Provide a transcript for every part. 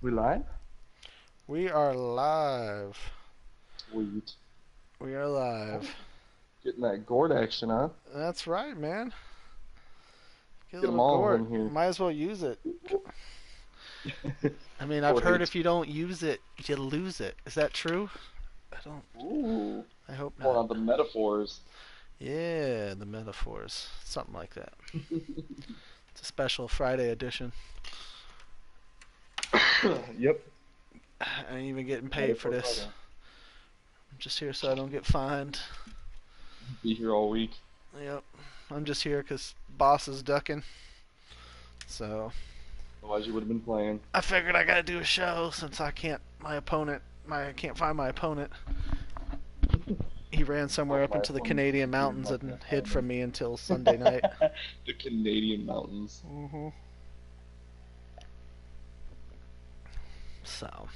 We live? We are live. Sweet. We are live. Getting that gourd action, huh? That's right, man. Get a Get them little all gourd. in here. Might as well use it. I mean, I've Gourd heard hates. if you don't use it, you lose it. Is that true? I don't. Ooh. I hope Pulling not. out the metaphors. Yeah, the metaphors. Something like that. It's a special Friday edition. Yep. I ain't even getting paid for Metaphor this. Friday. I'm just here so I don't get fined. Be here all week. Yep. I'm just here because boss is ducking. So Otherwise, you would have been playing. I figured I gotta do a show since I can't. I can't find my opponent. He ran somewhere Oh, up my into the opponent Canadian here mountains not and gonna hid find from me. me until Sunday night. The Canadian mountains. So,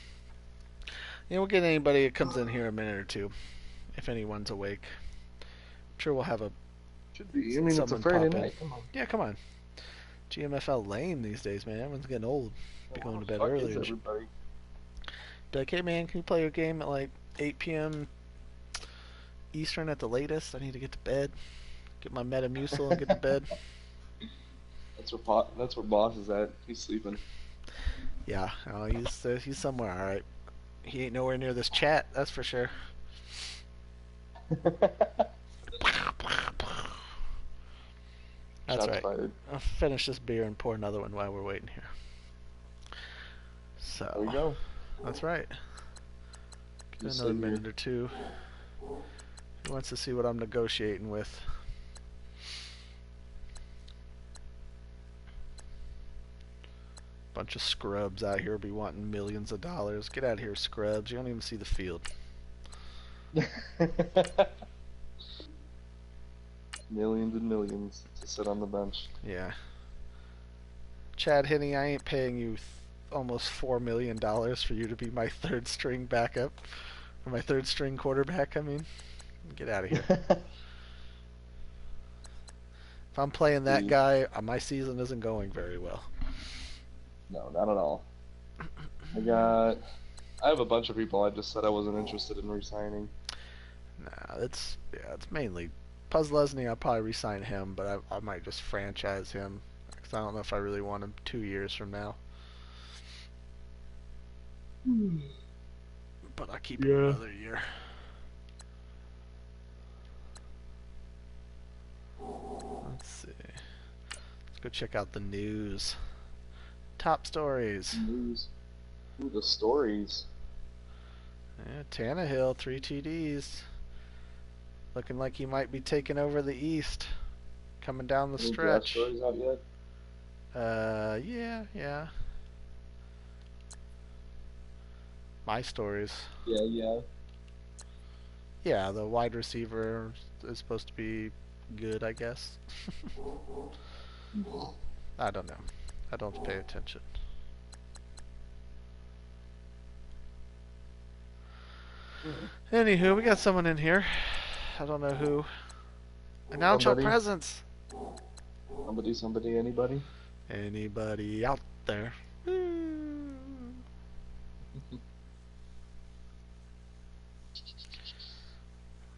we'll get anybody that comes in here a minute or two, if anyone's awake. I'm sure we'll have a Should be. I mean, it's a someone Friday pop in. night. Come on. Yeah, come on. GMFL lame these days, man. Everyone's getting old. Well, Be where going to the bed fuck early is and everybody? be like, hey man, can you play your game at like 8 p.m. Eastern at the latest? I need to get to bed. Get my Metamucil and get to bed. That's where boss is at. He's sleeping. Yeah, oh, he's somewhere. All right. He ain't nowhere near this chat. That's for sure. That's Shots right. fired. I'll finish this beer and pour another one while we're waiting here. There we So, go. that's right. Give it Just another sit here. minute or two. He wants to see what I'm negotiating with. Bunch of scrubs out here be wanting millions of dollars. Get out of here, scrubs. You don't even see the field. Millions and millions to sit on the bench. Yeah. Chad Henne, I ain't paying you almost $4 million for you to be my third string backup. Or my third string quarterback, I mean. Get out of here. If I'm playing that See, guy, my season isn't going very well. no, not at all. I have a bunch of people I just said I wasn't interested in re-signing. Nah, it's mainly Puz Lesney. I'll probably resign him, but I might just franchise him because I don't know if I really want him 2 years from now. But I'll keep him Yeah. another year. Let's see. Let's go check out the news. Top stories. News. Ooh, the stories. Yeah, Tannehill, 3 TDs. Looking like he might be taking over the East. Coming down the Any draft stretch. stories out yet? Yeah. My stories. Yeah, yeah. Yeah, the wide receiver is supposed to be good, I guess. I don't know. I don't pay attention. Anywho, we got someone in here. I don't know who. Announce your Somebody, presence. somebody, anybody? Anybody out there?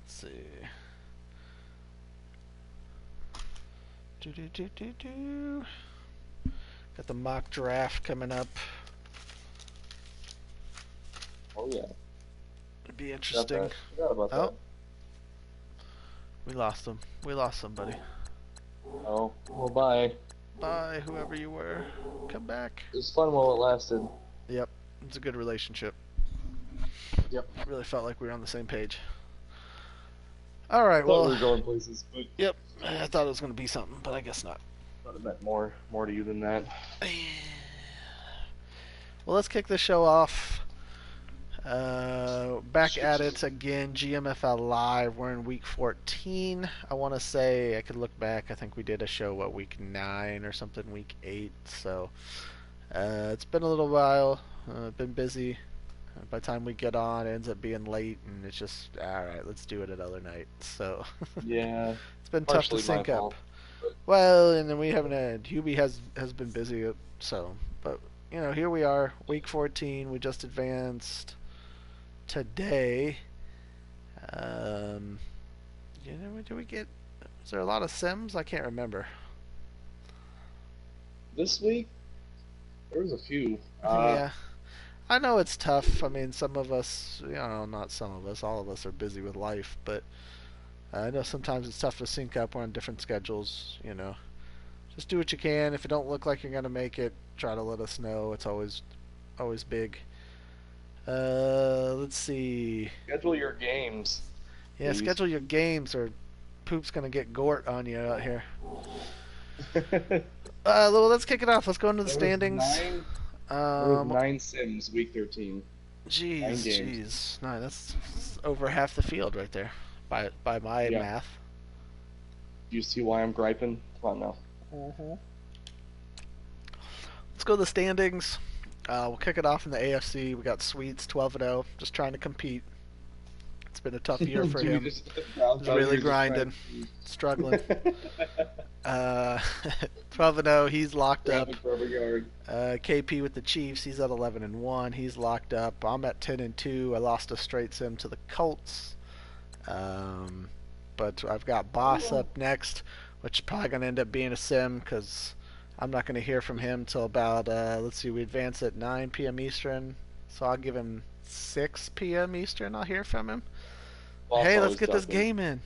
Let's see. Do. Got the mock draft coming up. Oh yeah, It'd be got interesting. that. Forgot about Oh, that. we lost him. We lost somebody. Oh, well, bye. Bye, whoever you were. Come back. It was fun while it lasted. Yep, it's a good relationship. Yep. Really felt like we were on the same page. All right, Thought we well, were going places, but yep. I thought it was going to be something, but I guess not. thought it meant more to you than that. Well, let's kick the show off. Back at it again, GMFL Live. We're in week 14. I want to say, I could look back. I think we did a show, week 9 or something, week 8. So it's been a little while. Been busy. By the time we get on, it ends up being late, and it's just, alright, let's do it another night. So Yeah, it's been tough to partially my sync up. fault. But Well, and then we haven't had, Hubie has been busy, so, but, here we are, week 14. We just advanced today. Um, do we get? Is there a lot of sims? I can't remember. This week there was a few. Yeah, I know it's tough. I mean, some of us, not some of us, all of us are busy with life, but I know sometimes it's tough to sync up. We're on different schedules. Just do what you can. If it don't look like you're gonna make it, try to let us know. It's always big. Let's see. Schedule your games, Yeah, please. schedule your games or poop's gonna get gort on you out here. there Well, let's kick it off. Let's go into the was standings. nine. There was Um, 9 Sims week 13. 9 games. jeez, no, that's over half the field right there, by my Yeah. math. Do you see why I'm griping? Come on now. Mm-hmm. Let's go to the standings. We'll kick it off in the AFC. We got Sweets 12-0, just trying to compete. It's been a tough year for him. He's really grinding, struggling. 12-0. He's locked up. KP with the Chiefs. He's at 11-1. He's locked up. I'm at 10-2. I lost a straight sim to the Colts. But I've got Boss up next, which is probably going to end up being a sim because I'm not going to hear from him till about, let's see, we advance at 9 p.m. Eastern. So I'll give him 6 p.m. Eastern. I'll hear from him. Boss Hey, let's always get this does it. game in.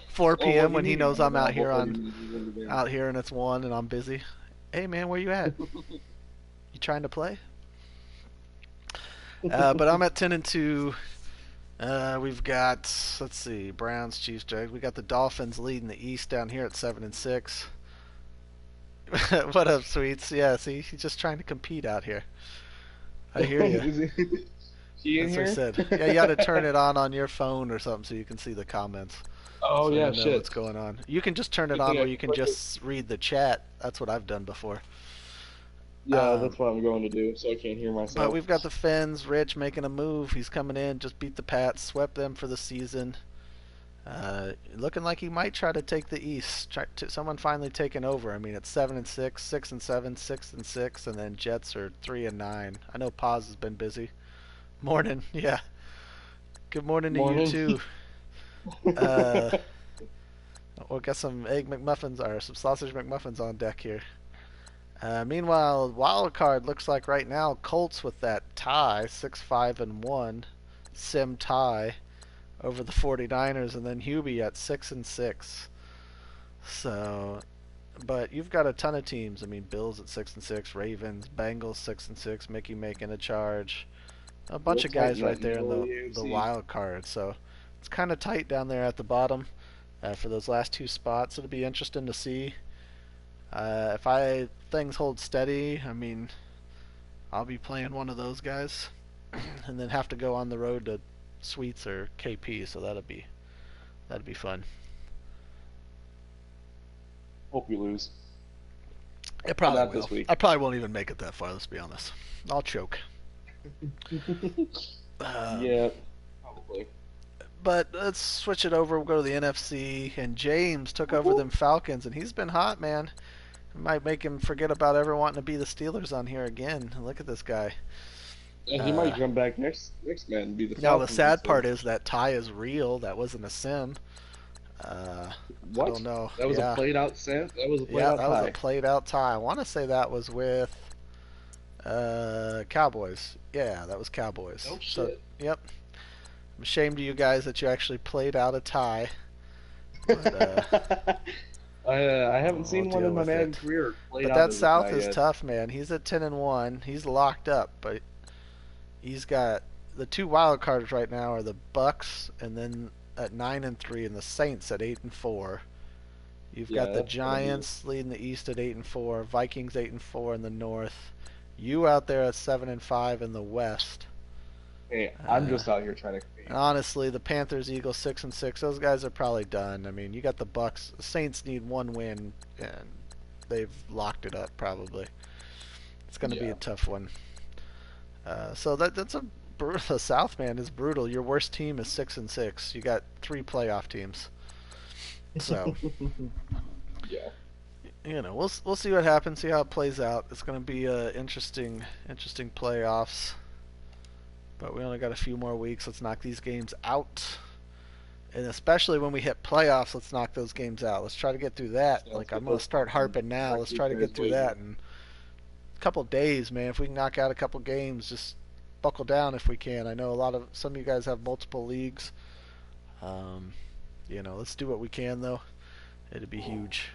4 Oh, p.m. well, when he need knows him I'm out available here 30 minutes into the game. out here and it's 1 and I'm busy. Hey man, where you at? You trying to play? But I'm at 10-2. We've got, let's see, Browns, Chiefs, Jags. We got the Dolphins leading the East down here at 7-6. What up, Sweets? Yeah, see, he's just trying to compete out here. I hear you. Is he in That's what I here? said. Yeah, you got to turn it on your phone or something so you can see the comments. Oh So yeah, you know what's shit. going on. You can just turn it Good on thing I where you can clicked it. just read the chat. That's what I've done before. Yeah, Um, that's what I'm going to do, so I can't hear but myself. we've got the Finns. Rich making a move. He's coming in. Just beat the Pats. Swept them for the season. Looking like he might try to take the East. Someone finally taking over. I mean, it's 7-6, 6-7, 6-6, and then Jets are 3-9. I know Paz has been busy. Morning. Yeah. Good morning to you Morning. too. Uh, we'll get some egg McMuffins or some sausage McMuffins on deck here. Meanwhile, wild card looks like right now Colts with that tie, 6-5-1, sim tie over the 49ers, and then Hubie at 6-6. So, but you've got a ton of teams. I mean, Bills at 6-6, Ravens, Bengals 6-6, Mickey making a charge. A bunch Real of tight in guys that right there in middle of the AFC. wild card. So it's kind of tight down there at the bottom for those last 2 spots. It'll be interesting to see if things hold steady. I mean, I'll be playing one of those guys, and then have to go on the road to Sweets or KP. So that'd be fun. Hope you lose, It but probably not will. this week. I probably won't even make it that far. Let's be honest. I'll choke. Um, Yeah, probably. But let's switch it over. We'll go to the NFC. And James took over them Falcons, and he's been hot, man. It might make him forget about ever wanting to be the Steelers on here again. Look at this guy. And he Uh, might come back next man and be the now, the Falcons sad instead. part is that tie is real. That wasn't a sim. I What? don't know. That was a Yeah. played out set. That was a played Yeah, out that was a tie. played out tie. I want to say that was with Cowboys. Yeah, that was Cowboys. No So, shit. yep. I'm ashamed of you guys that you actually played out a tie. But I haven't we'll seen one deal in my with Madden it. career played But out that as a tie South is yet. tough, man. He's at 10-1. He's locked up, but he's got the 2 wild cards right now are the Bucks, and then at 9-3, and the Saints at 8-4. You've got Yeah, the that's gonna be. Giants leading the East at 8-4, Vikings 8-4 in the North. You out there at 7-5 in the West. Hey, I'm Uh, just out here trying to and compete. honestly, the Panthers, Eagles 6-6. Those guys are probably done. I mean, you got the Bucks. The Saints need 1 win, and they've locked it up probably. It's going to be Yeah. a tough one. So that's the South, man, is brutal. Your worst team is 6-6. You got 3 playoff teams. So Yeah. we'll see what happens, see how it plays out. It's going to be interesting playoffs, but we only got a few more weeks. Let's knock these games out. And especially when we hit playoffs, let's knock those games out. Let's try to get through that. Yeah, let's Like I'm get gonna those start fucking harping now. Let's sexy try to get players through waiting. that in a couple days, man. If we can knock out a couple games, just buckle down if we can. I know some of you guys have multiple leagues. Um, let's do what we can though. It'd be huge.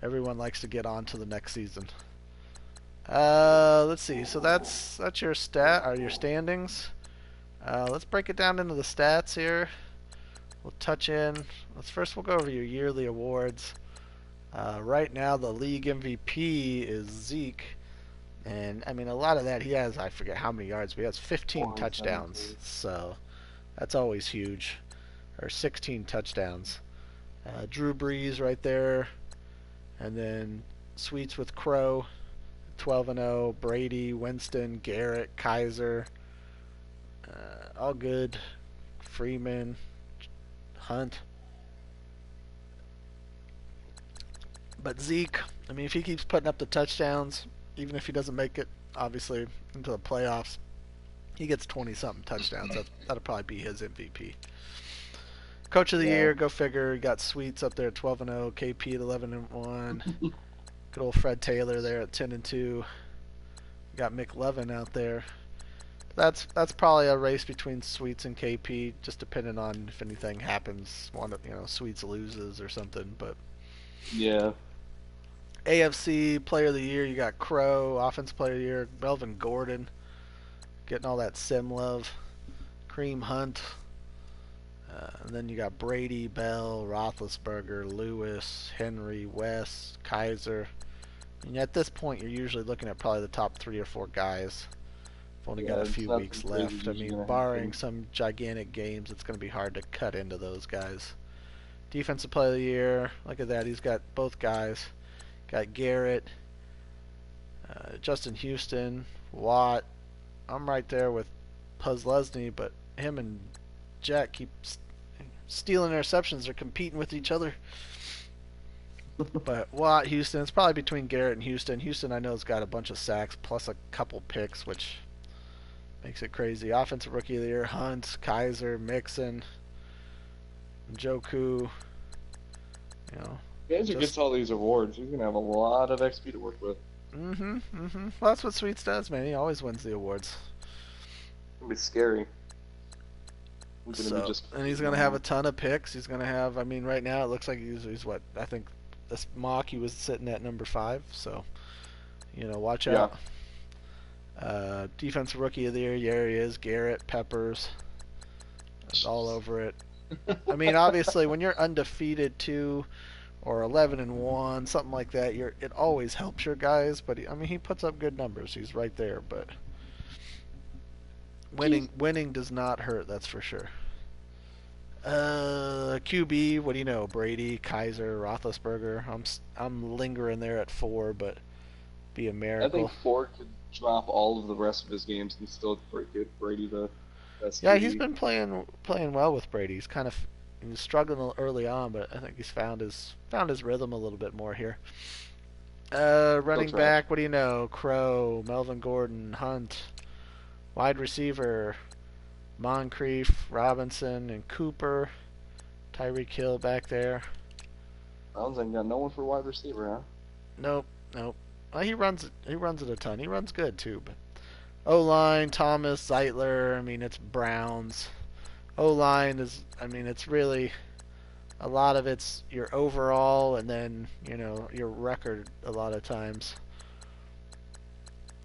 Everyone likes to get on to the next season. Let's see. So that's your stat or your standings. Let's break it down into the stats here. We'll touch in. We'll go over your yearly awards. Right now, the league MVP is Zeke, and I mean a lot of that he has. I forget how many yards, but he has 15 touchdowns, 417. so that's always huge. Or 16 touchdowns. Drew Brees right there, and then Sweets with Crow, 12-0. Brady, Winston, Garrett, Kaiser, all good. Freeman, Hunt. But Zeke, I mean, if he keeps putting up the touchdowns, even if he doesn't make it, obviously, into the playoffs, he gets 20 something touchdowns. That'll probably be his MVP. Coach of the Yeah. year, go figure. You got Sweets up there at 12-0, KP at 11-1. Good old Fred Taylor there at 10-2. You got McLevin out there. That's probably a race between Sweets and KP, just depending on if anything happens. One of Sweets loses or something. But Yeah. AFC Player of the Year, you got Crow. Offense Player of the Year, Melvin Gordon, getting all that sim love. Cream Hunt. And then you got Brady, Bell, Roethlisberger, Lewis, Henry, West, Kaiser. And at this point, you're usually looking at probably the top 3 or 4 guys. We've only got Yeah, a it's few not too weeks crazy. left. I Usually mean, gonna barring happen. some gigantic games, it's going to be hard to cut into those guys. Defensive Player of the Year, look at that. He's got both guys. Got Garrett, Justin Houston, Watt. I'm right there with Puzzlesny, but him and Jack keep stealing interceptions. They're competing with each other. But Watt, Houston, it's probably between Garrett and Houston. Houston, I know, has got a bunch of sacks plus a couple picks, which makes it crazy. Offensive Rookie of the Year, Hunt, Kaiser, Mixon, Joku. You know, Guys who just gets all these awards, he's gonna have a lot of XP to work with. Well, that's what Sweets does, man. He always wins the awards. It's gonna be scary. We're gonna be So, just and he's cruising gonna have a along. ton of picks. He's gonna have. I mean, right now it looks like he's what I think this mock he was sitting at number 5. So, watch Yeah. out. Defensive Rookie of the Year, here he is. Garrett, Peppers, all over it. I mean, obviously, when you're undefeated too, or 11-1, something like that, it always helps your guys. But I mean, he puts up good numbers. He's right there. But Jeez. winning does not hurt. That's for sure. QB, what do you know? Brady, Kaiser, Roethlisberger. I'm lingering there at 4, but be a I think miracle. Ford could drop all of the rest of his games and still give Brady the best Yeah, he's QB. been playing well with Brady. He was struggling early on, but I think he's found his rhythm a little bit more here. Still Running trash. back, what do you know? Crow, Melvin Gordon, Hunt. Wide receiver, Moncrief, Robinson, and Cooper. Tyreek Hill back there. Browns ain't got no one for wide receiver, huh? Nope, nope. He runs it a ton. He runs good too. But O line, Thomas, Zeitler. I mean, it's Browns. O line is. I mean, it's really a lot of it's your overall and then your record a lot of times.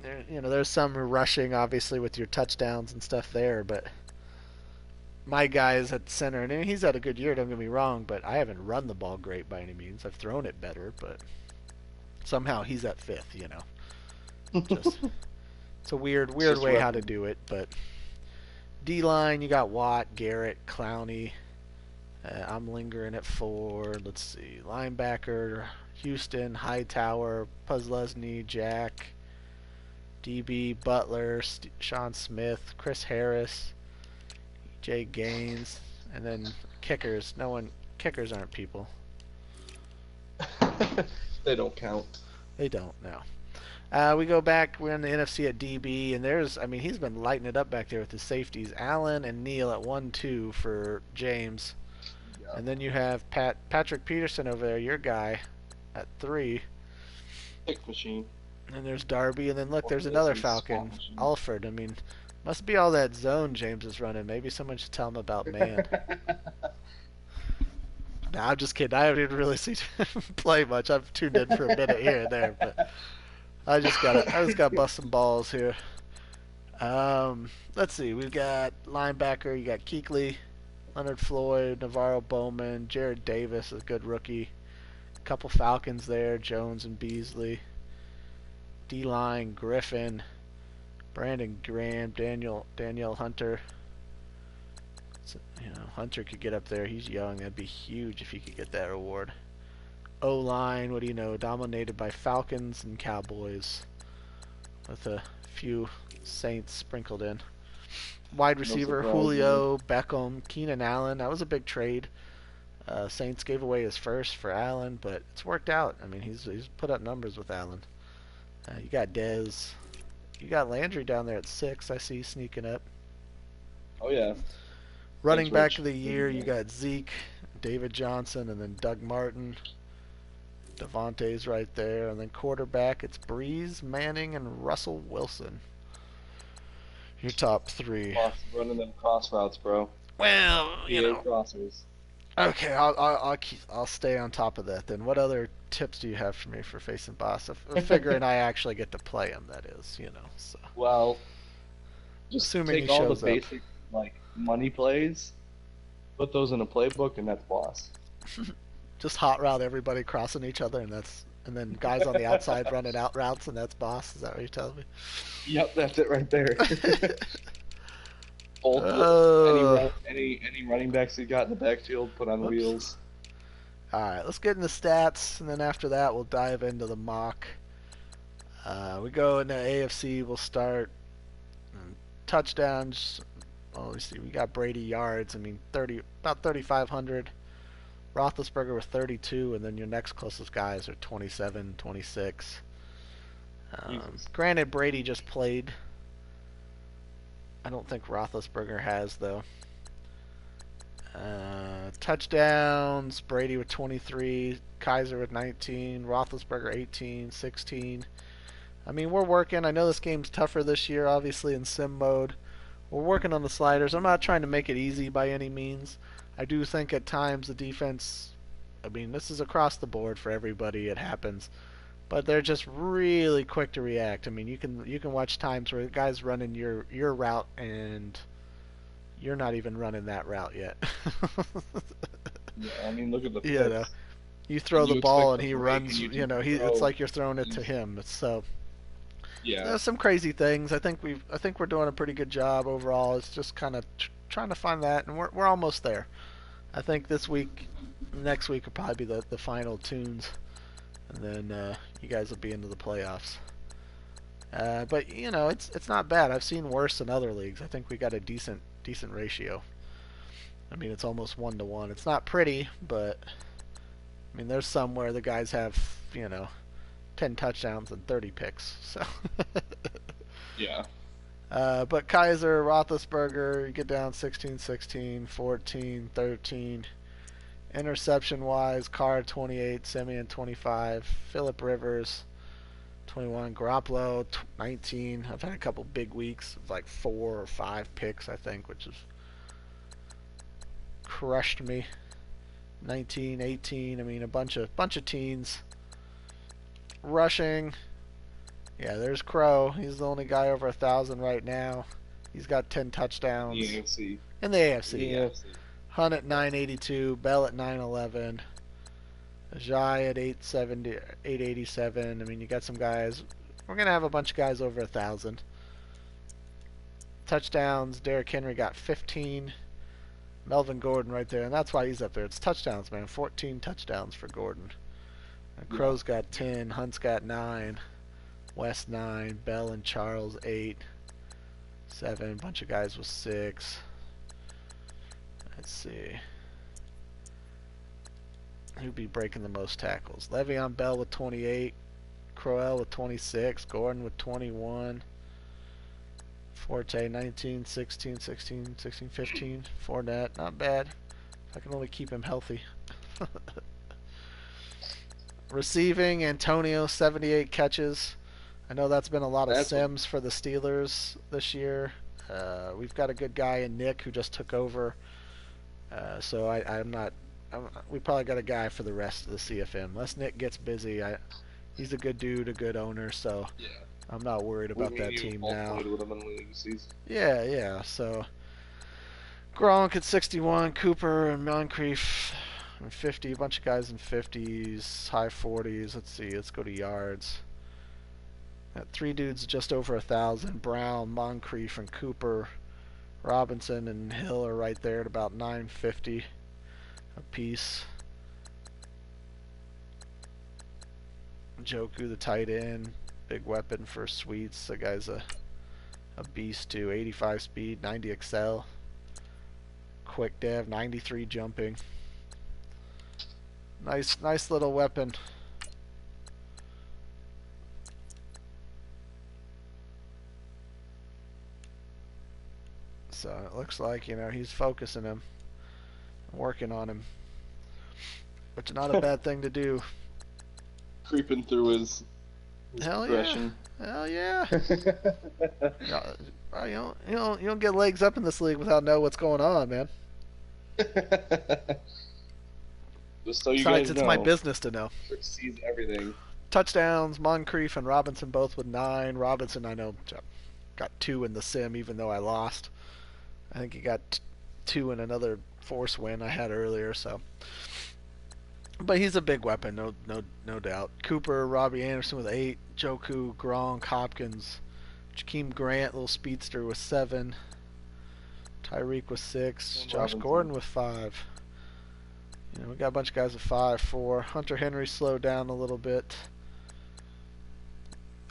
There's some rushing obviously with your touchdowns and stuff there, but my guy is at center, and he's had a good year. Don't get me wrong, but I haven't run the ball great by any means. I've thrown it better, but somehow he's at fifth. Just it's a It's weird just way how to record. do it. But D line, you got Watt, Garrett, Clowney. I'm lingering at 4. Let's see, linebacker, Houston, Hightower, Puzzlesny, Jack, DB, Butler, Sean Smith, Chris Harris, Jay Gaines, and then kickers. No one kickers aren't people. They don't count. They don't now. We go back. We're in the NFC at DB, and I mean, he's been lighting it up back there with his safeties. Allen and Neal at 1-2 for James, Yeah. and then you have Patrick Peterson over there, your guy, at 3. Pick machine. And there's Darby, and then look, Or there's this another is slot Falcon, machine. Alfred. I mean, must be all that zone James is running. Maybe someone should tell him about man. Nah, I'm just kidding. I haven't even really seen him play much. I've tuned in for a minute here and there, but I just got bust some balls here. Let's see. We've got linebacker. You got Kuechly, Leonard Floyd, Navarro Bowman, Jared Davis, a good rookie. A couple Falcons there, Jones and Beasley. D-line, Griffin, Brandon Graham, Daniel Hunter. So, Hunter could get up there. He's young. That'd be huge if he could get that award. O-line, what do you know? Dominated by Falcons and Cowboys, with a few Saints sprinkled in. Wide No receiver, surprise there. Julio, Beckham, Keenan Allen. That was a big trade. Saints gave away his first for Allen, but it's worked out. I mean, he's put up numbers with Allen. You got Dez. You got Landry down there at 6. I see sneaking up. Oh yeah. Running Thanks, back Rich. of the year, you got Zeke, David Johnson, and then Doug Martin. Devontae's right there, and then quarterback, it's Breeze, Manning, and Russell Wilson. Your top 3. Boss running them cross routes, bro. Well, PA crossers. Okay, I'll stay on top of that then. What other tips do you have for me for facing boss? Figuring I actually get to play him, that is, So Well, just assuming he take all the shows up. basic like money plays, put those in a playbook, and that's boss. Just hot route everybody crossing each other, and then guys on the outside running out routes, and that's boss. Is that what you're telling me? Yep, that's it right there. Both Uh, any running backs you got in the backfield, put on Whoops. wheels. All right, let's get into stats, and then after that, we'll dive into the mock. We go into AFC. We'll start touchdowns. Well, let me see. We got Brady yards. I mean, about 3,500. Roethlisberger with 32, and then your next closest guys are 27, 26. Granted, Brady just played. I don't think Roethlisberger has, though. Touchdowns, Brady with 23, Kaiser with 19, Roethlisberger 18, 16. I mean, we're working. I know this game's tougher this year, obviously, in sim mode. We're working on the sliders. I'm not trying to make it easy by any means. I do think at times the defense, I mean, this is across the board for everybody. It happens. But they're just really quick to react. I mean, you can watch times where the guy's running your route and you're not even running that route yet. Yeah, I mean, look at the you know, flips. you throw And the you ball expect and the he break, runs. and you You do know, the it's throw. like you're throwing it to him. So Yeah, there's some crazy things. I think we're doing a pretty good job overall. It's just kind of trying to find that, and we're almost there. I think next week will probably be the final tunes, and then you guys will be into the playoffs. But it's not bad. I've seen worse in other leagues. I think we got a decent ratio. I mean, it's almost 1-to-1. It's not pretty, but I mean, there's some where the guys have 10 touchdowns and 30 picks. So. yeah. But Kaiser, Roethlisberger, you get down 16-16, 14-13. Interception-wise, Carr 28, Simeon 25, Phillip Rivers 21, Garoppolo 19. I've had a couple big weeks of like 4 or 5 picks, I think, which has crushed me. 19, 18. I mean, a bunch of teens. Rushing. Yeah, there's Crow. He's the only guy over 1,000 right now. He's got 10 touchdowns. The AFC. In the AFC, The yeah. AFC. Hunt at 982, Bell at 911, Ajay at 870, 887. I mean, you got some guys. We're gonna have a bunch of guys over 1,000. Touchdowns. Derrick Henry got 15. Melvin Gordon right there, and that's why he's up there. It's touchdowns, man. 14 touchdowns for Gordon. And Crow's got 10. Hunt's got 9. West 9. Bell and Charles 8. 7. Bunch of guys with 6. Let's see. Who'd be breaking the most tackles? Le'Veon Bell with 28, Crowell with 26, Gordon with 21, Forte 19, 16, 16, 16, 15, Fournette, not bad. I can only keep him healthy. Receiving, Antonio 78 catches. I know that's been a lot of That's what sims for the Steelers this year. We've got a good guy in Nick who just took over. So I'm not. We probably got a guy for the rest of the CFM. Unless Nick gets busy, he's a good dude, a good owner. So yeah. I'm not worried We about me and that you team both now. played with him in legacies. Yeah, yeah. So Gronk at 61, Cooper and Moncrief in 50. A bunch of guys in 50s, high 40s. Let's see. Let's go to yards. Got three dudes just over 1,000. Brown, Moncrief, and Cooper. Robinson and Hill are right there at about 950 a piece. Joku, the tight end, big weapon for Sweets. The guy's a beast too. 85 speed, 90 excel, quick dev, 93 jumping. Nice little weapon. So it looks like, he's focusing him, working on him, which is not a bad thing to do. Creeping through his Hell yeah. progression. Hell yeah. You don't get legs up in this league without knowing what's going on, man. Just so you Besides, guys it's my know, business to know. Trick sees everything. Touchdowns, Moncrief and Robinson both with 9. Robinson, I know, got 2 in the sim, even though I lost. I think he got 2 in another force win I had earlier. So, but he's a big weapon, no doubt. Cooper, Robbie Anderson with 8. Joku, Gronk, Hopkins, Jakeem Grant, little speedster with 7. Tyreek with 6. And Josh Robinson. Gordon with 5. We got a bunch of guys with 5, 4. Hunter Henry slowed down a little bit.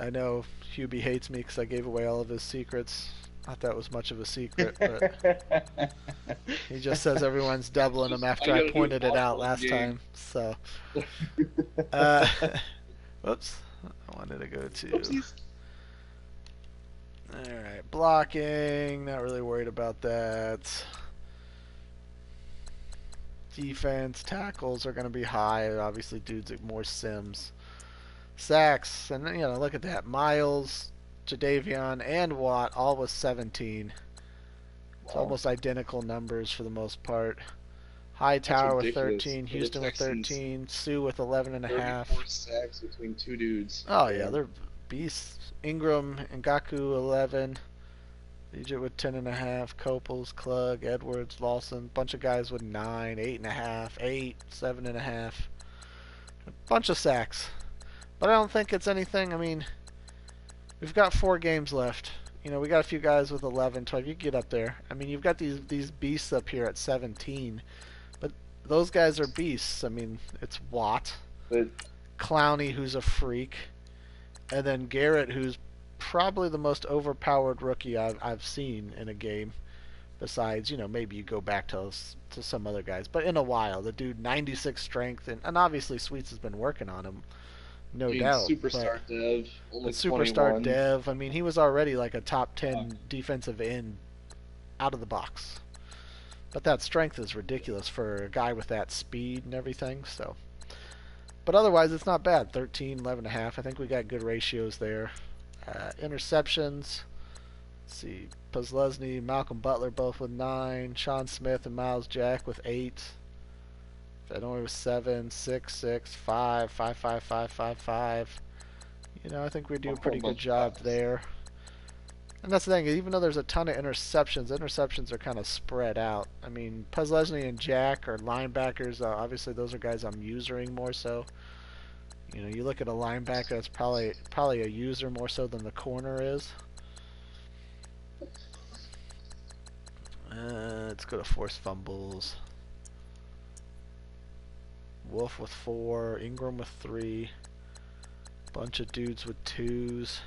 I know Hubie hates me because I gave away all of his secrets. Not that was much of a secret, but he just says everyone's doubling him after I pointed it out last time. So, whoops, I wanted to go to. Oopsies. All right, blocking. Not really worried about that. Defense, tackles are going to be high. Obviously, dudes are more sims. Sacks, and look at that. Miles, Jadavion, and Watt all with 17. It's almost identical numbers for the most part. Hightower with 13, Houston with 13, Sue with 11 and a half. 34 sacks between two dudes. Oh yeah, they're beasts. Ingram and Ngaku 11. Egypt with 10 and a half. Copels, Klug, Edwards, Lawson. Bunch of guys with 9, 8 and a half, 8, 7 and a half. A bunch of sacks. But I don't think it's anything. I mean, we've got 4 games left. We got a few guys with 11, 12. You get up there. I mean, you've got these beasts up here at 17. But those guys are beasts. I mean, it's Watt, Clowney, who's a freak, and then Garrett, who's probably the most overpowered rookie I've seen in a game. Besides, maybe you go back to some other guys. But in a while, the dude, 96 strength, and obviously Sweets has been working on him. No doubt. Superstar dev, only superstar 21. dev. I mean, he was already like a top 10 defensive end out of the box. But that strength is ridiculous for a guy with that speed and everything. So, but otherwise, it's not bad. 13, 11 and a half. I think we got good ratios there. Interceptions. Let's see, Puslesny, Malcolm Butler both with 9. Sean Smith and Miles Jack with 8. Fedor was 7, 6, 6, 5, 5, 5, 5, 5, 5. I think we do a pretty good job there. And that's the thing, even though there's a ton of interceptions are kind of spread out. I mean, Puslesny and Jack are linebackers. Obviously, those are guys I'm using more so. You look at a linebacker, that's probably a user more so than the corner is. Let's go to forced fumbles. Wolf with 4, Ingram with 3, bunch of dudes with 2s.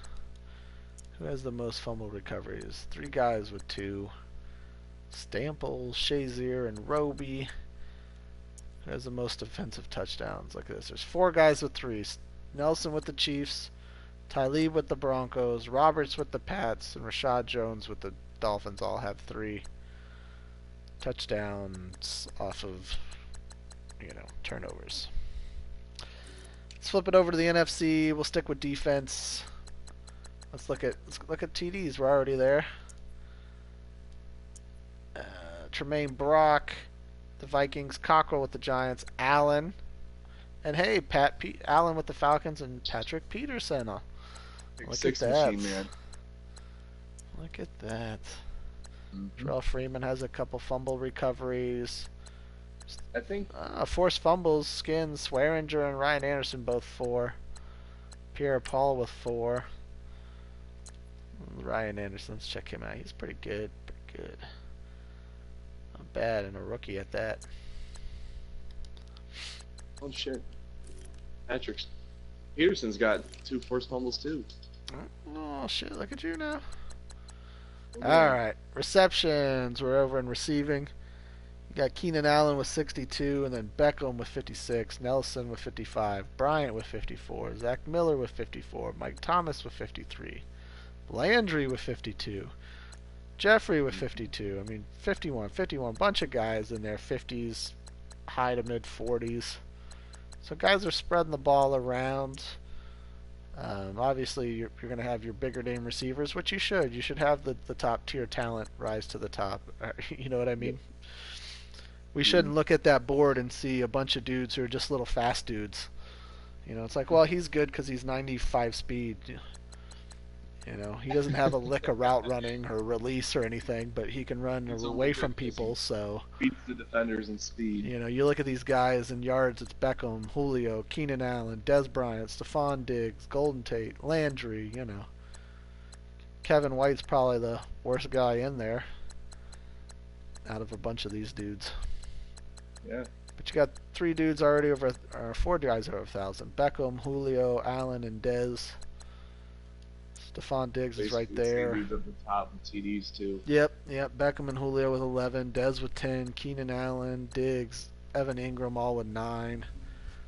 Who has the most fumble recoveries? 3 guys with 2. Stample, Shazier, and Roby. Who has the most defensive touchdowns? Look at this. There's 4 guys with 3. Nelson with the Chiefs, Talib with the Broncos, Roberts with the Pats, and Rashad Jones with the Dolphins all have 3 touchdowns off of, turnovers. Let's flip it over to the NFC. We'll stick with defense. Let's look at TDs. We're already there. Tremaine Brock, the Vikings. Cockrell with the Giants. Allen. And hey, Allen with the Falcons and Patrick Peterson. Look at that. Machine, man. Look at that. Terrell Freeman has a couple fumble recoveries. I think forced fumbles. Skins, Swearinger, and Ryan Anderson both 4. Pierre Paul with 4. Ryan Anderson, let's check him out. He's pretty good. Pretty good. Not bad, and a rookie at that. Oh shit. Patrick Peterson's got 2 forced fumbles too. Oh shit! Look at you now. Oh, All right, receptions. We're over in receiving. You got Keenan Allen with 62, and then Beckham with 56, Nelson with 55, Bryant with 54, Zach Miller with 54, Mike Thomas with 53, Landry with 52, Jeffrey with 52. I mean, 51. Bunch of guys in their 50s, high to mid 40s. So guys are spreading the ball around. Obviously, you're going to have your bigger name receivers, which you should. You should have the top tier talent rise to the top. You know what I mean? We shouldn't look at that board and see a bunch of dudes who are just little fast dudes. It's like, well, he's good because he's 95 speed. He doesn't have a lick of route running or release or anything, but he can run away from people, so... Beats the defenders in speed. You look at these guys in yards, it's Beckham, Julio, Keenan Allen, Dez Bryant, Stephon Diggs, Golden Tate, Landry, Kevin White's probably the worst guy in there out of a bunch of these dudes. Yeah. But you got 3 dudes already over, or 4 guys over 1,000. Beckham, Julio, Allen, and Dez. Stephon Diggs is right there. Dudes at the top and TDs too. Yep. Beckham and Julio with 11, Dez with 10, Keenan Allen, Diggs, Evan Ingram all with 9.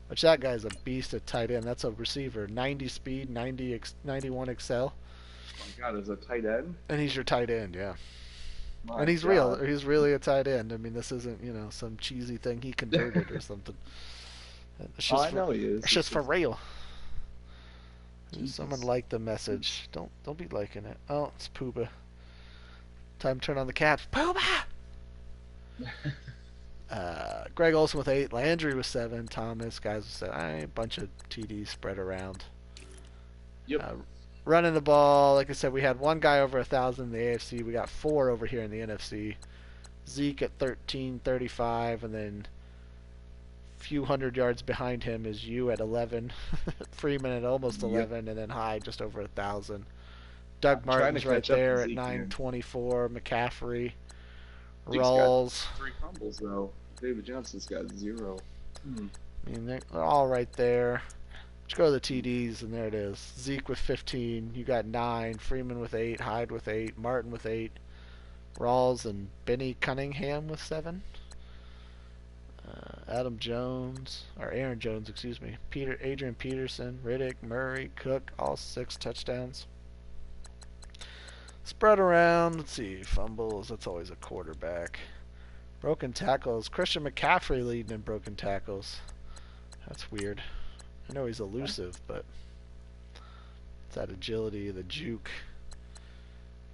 Which that guy's a beast at tight end. That's a receiver. 90 speed, 91 excel. Oh my God, is a tight end? And he's your tight end, yeah. And he's real. He's really a tight end. I mean, this isn't, some cheesy thing he converted or something. It's just I know he is. It's just for real. Someone liked the message. Don't be liking it. Oh, it's Pooba. Time to turn on the caps. Pooba! Greg Olson with 8. Landry with 7. Thomas, guys with 7. A bunch of TDs spread around. Yep. Running the ball, like I said, we had 1 guy over 1,000 in the AFC. We got 4 over here in the NFC. Zeke at 1335, and then few hundred yards behind him is you at 11. Freeman at almost 11, and then Hyde just over 1,000. Doug Martin's right there at 924. McCaffrey, Rawls. 3 fumbles though. David Johnson's got 0. I mean, they're all right there. Let's go to the TDs, and there it is. Zeke with 15. You got 9. Freeman with 8. Hyde with 8. Martin with 8. Rawls and Benny Cunningham with 7. Aaron Jones, excuse me. Adrian Peterson, Riddick, Murray, Cook, all 6 touchdowns. Spread around. Let's see. Fumbles. That's always a quarterback. Broken tackles. Christian McCaffrey leading in broken tackles. That's weird. I know he's elusive, but it's that agility, the juke.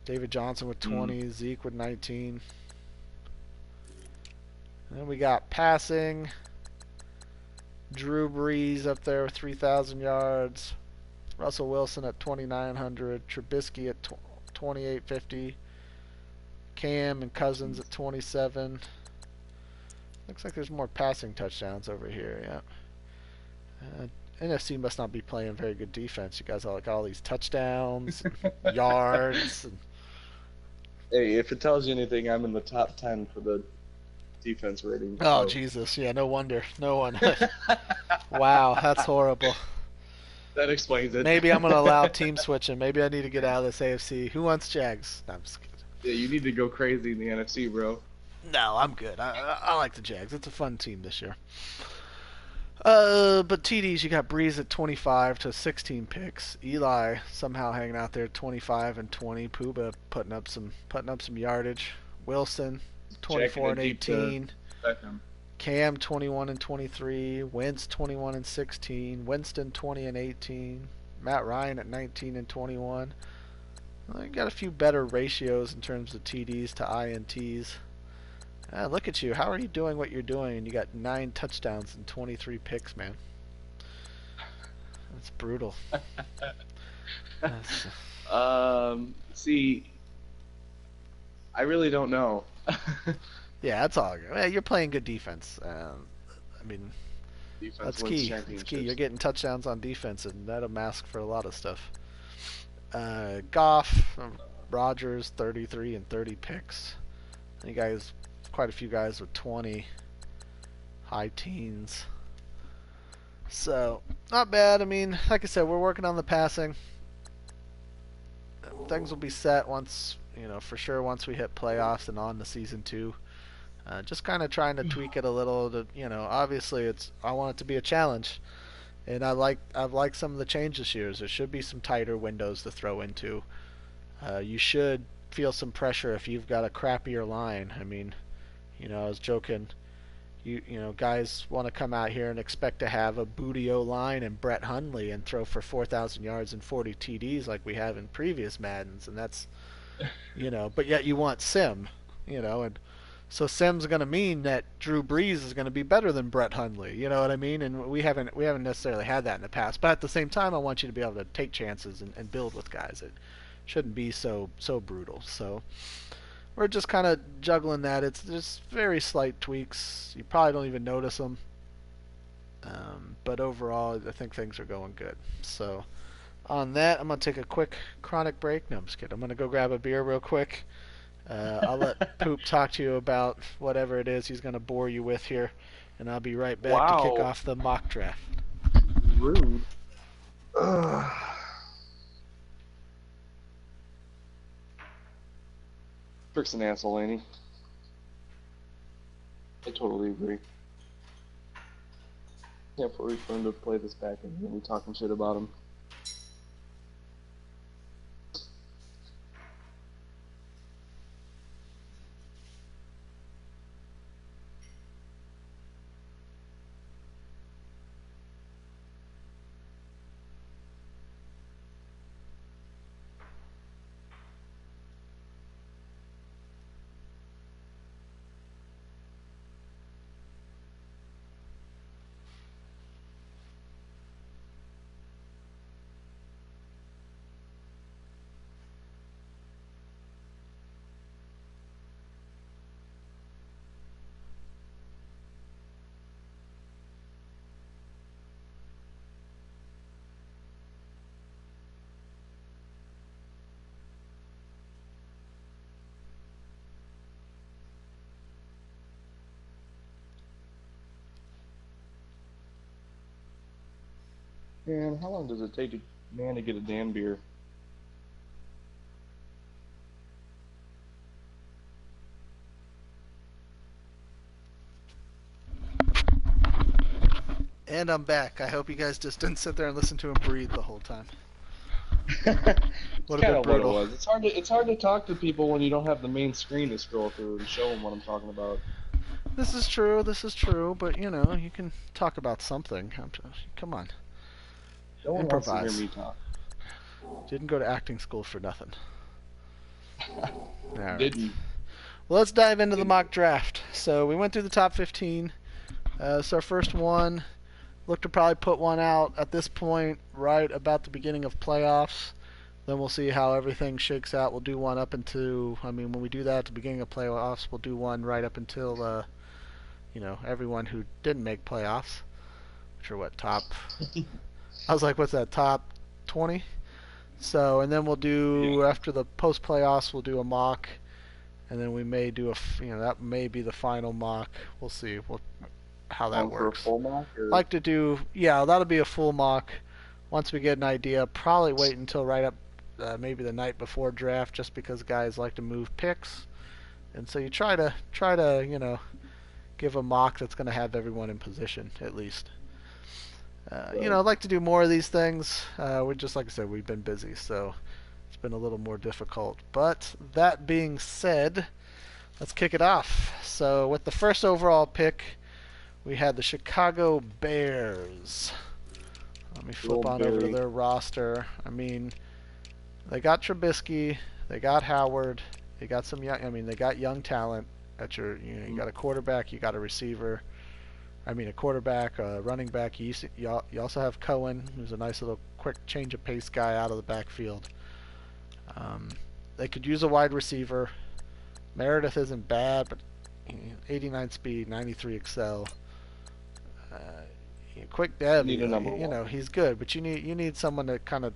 David Johnson with 20, Zeke with 19. And then we got passing. Drew Brees up there with 3,000 yards. Russell Wilson at 2,900. Trubisky at 2,850. Cam and Cousins at 27. Looks like there's more passing touchdowns over here, yeah. NFC must not be playing very good defense. You guys all got all these touchdowns, and yards. And... Hey, if it tells you anything, I'm in the top 10 for the defense rating. Oh, Jesus. Yeah, no wonder. No one. Wow, that's horrible. That explains it. Maybe I'm going to allow team switching. Maybe I need to get out of this AFC. Who wants Jags? No, I'm just kidding. Yeah, you need to go crazy in the NFC, bro. No, I'm good. I like the Jags. It's a fun team this year. But TDs, you got Breeze at 25 to 16 picks. Eli somehow hanging out there 25 and 20. Puba putting up some yardage. Wilson Jacking 24 it and deep to 18. Beckham. Cam 21 and 23. Wentz 21 and 16. Winston 20 and 18. Matt Ryan at 19 and 21. Well, you got a few better ratios in terms of TDs to INTs. Look at you. How are you doing what you're doing? And you got 9 touchdowns and 23 picks, man. That's brutal. That's, See, I really don't know. yeah, that's all good. Well, you're playing good defense. I mean, Defense that's wins key. That's key. You're championships. getting touchdowns on defense, and that'll mask for a lot of stuff. Goff, Rogers, 33 and 30 picks. And you guys, quite a few guys with 20, high teens. So, not bad. I mean, like I said, we're working on the passing. Things will be set once, for sure once we hit playoffs and on to season 2. Just kind of trying to tweak it a little. Obviously, I want it to be a challenge, and I've liked some of the changes this year. There should be some tighter windows to throw into. You should feel some pressure if you've got a crappier line. I mean, I was joking. Guys want to come out here and expect to have a Booty-O line and Brett Hundley and throw for 4,000 yards and 40 TDs like we have in previous Maddens, and that's, but yet you want Sim, and so Sim's going to mean that Drew Brees is going to be better than Brett Hundley, you know what I mean? And we haven't necessarily had that in the past, but at the same time, I want you to be able to take chances and build with guys. It shouldn't be so brutal. So we're just kind of juggling that. It's just very slight tweaks. You probably don't even notice them. But overall, I think things are going good. So on that, I'm going to take a quick chronic break. No, I'm just kidding. I'm going to go grab a beer real quick. I'll let Poop talk to you about whatever it is he's going to bore you with here. And I'll be right back to kick Wow. off the mock draft. Rude. Frick's an asshole, ain't he? I totally agree. Can't wait for him to play this back and me talking shit about him. Man, how long does it take to get a damn beer? And I'm back. I hope you guys just didn't sit there and listen to him breathe the whole time. That's Would kind have of been what it brutal. was. It's hard to talk to people when you don't have the main screen to scroll through and show them what I'm talking about. This is true, but you can talk about something. Come on. No one wants to hear me talk. Didn't go to acting school for nothing. Alright. Didn't. Well, let's dive into the mock draft. So we went through the top 15. So our first one, look to probably put one out at this point right about the beginning of playoffs. Then we'll see how everything shakes out. We'll do one up until, when we do that at the beginning of playoffs, we'll do one right up until, everyone who didn't make playoffs. Which are what, top? I was like, what's that, top 20? So, and then we'll do, after the post-playoffs, we'll do a mock. And then we may do that may be the final mock. We'll see how that works. For a full mock, or? Like to do, that'll be a full mock. Once we get an idea, probably wait until right up, maybe the night before draft, just because guys like to move picks. And so you try to give a mock that's going to have everyone in position at least. Right. I'd like to do more of these things. We just like I said, we've been busy, so it's been a little more difficult. But that being said, let's kick it off. So with the first overall pick, we had the Chicago Bears. Let me flip on over to their roster. I mean, they got Trubisky, they got Howard, they got some young. I mean, they got young talent. At you got a quarterback, you got a receiver. I mean, a quarterback, a running back. You also have Cohen, who's a nice little quick change of pace guy out of the backfield. They could use a wide receiver. Meredith isn't bad, but 89 speed, 93 excel. Quick dev, he's good, but you need someone to kind of,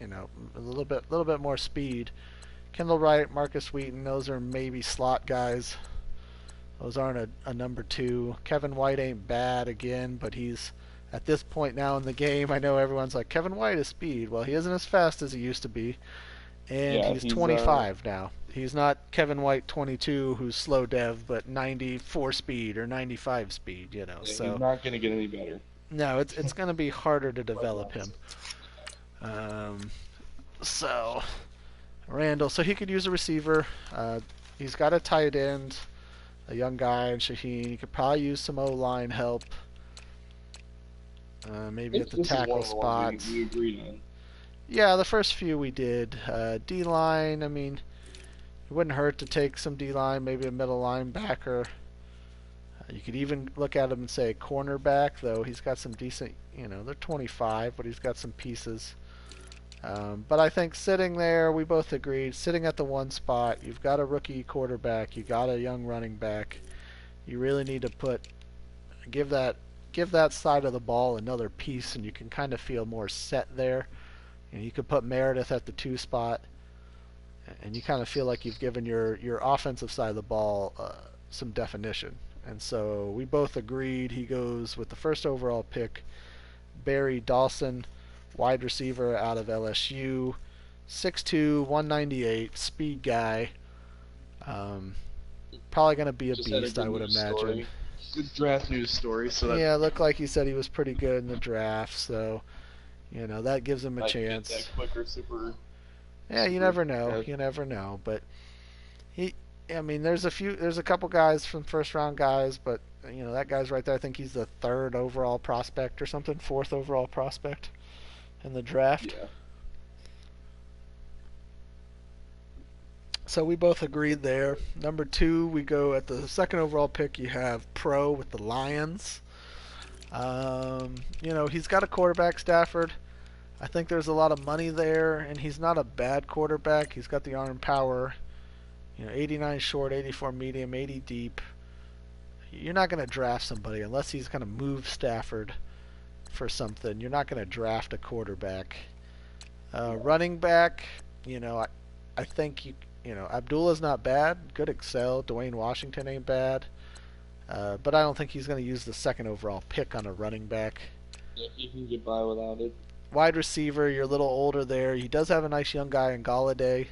a little bit more speed. Kendall Wright, Marcus Wheaton, those are maybe slot guys. Those aren't a number 2. Kevin White ain't bad again, but he's at this point now in the game. I know everyone's like, Kevin White is speed. Well, he isn't as fast as he used to be, and he's 25 now. He's not Kevin White 22 who's slow dev but 94 speed or 95 speed, so he's not going to get any better. No, it's going to be harder to develop him. So Randall, so he could use a receiver. He's got a tight end, a young guy in Shaheen. He could probably use some O-line help. Maybe at the tackle spot. We agreed on. Yeah, the first few we did. D-line, I mean, it wouldn't hurt to take some D-line, maybe a middle linebacker. You could even look at him and say cornerback, though he's got some decent, they're 25, but he's got some pieces. But I think sitting there, we both agreed, sitting at the one spot, you've got a rookie quarterback, you got a young running back. You really need to give that side of the ball another piece, and you can kind of feel more set there. You could put Meredith at the 2 spot, and you kind of feel like you've given your offensive side of the ball some definition. And so we both agreed he goes with the first overall pick, Barry Dawson, wide receiver out of LSU, 6'2", 198, speed guy. Probably going to be a beast, I would imagine. Good draft news story. So yeah, it looked like he said he was pretty good in the draft, so that gives him a chance. That quicker, super. Yeah, you never know. You never know, but there's a couple guys from first round guys, but that guy's right there. I think he's the 3rd overall prospect or something, 4th overall prospect in the draft. Yeah. So we both agreed there. Number 2, we go at the 2nd overall pick. You have Pro with the Lions. He's got a quarterback, Stafford. I think there's a lot of money there, and he's not a bad quarterback. He's got the arm power. 89 short, 84 medium, 80 deep. You're not going to draft somebody unless he's going to move Stafford for something. You're not going to draft a quarterback. Running back, I think Abdullah's not bad. Good excel. Dwayne Washington ain't bad. But I don't think he's going to use the 2nd overall pick on a running back. Yeah, he can get by without it. Wide receiver, you're a little older there. He does have a nice young guy in Galladay.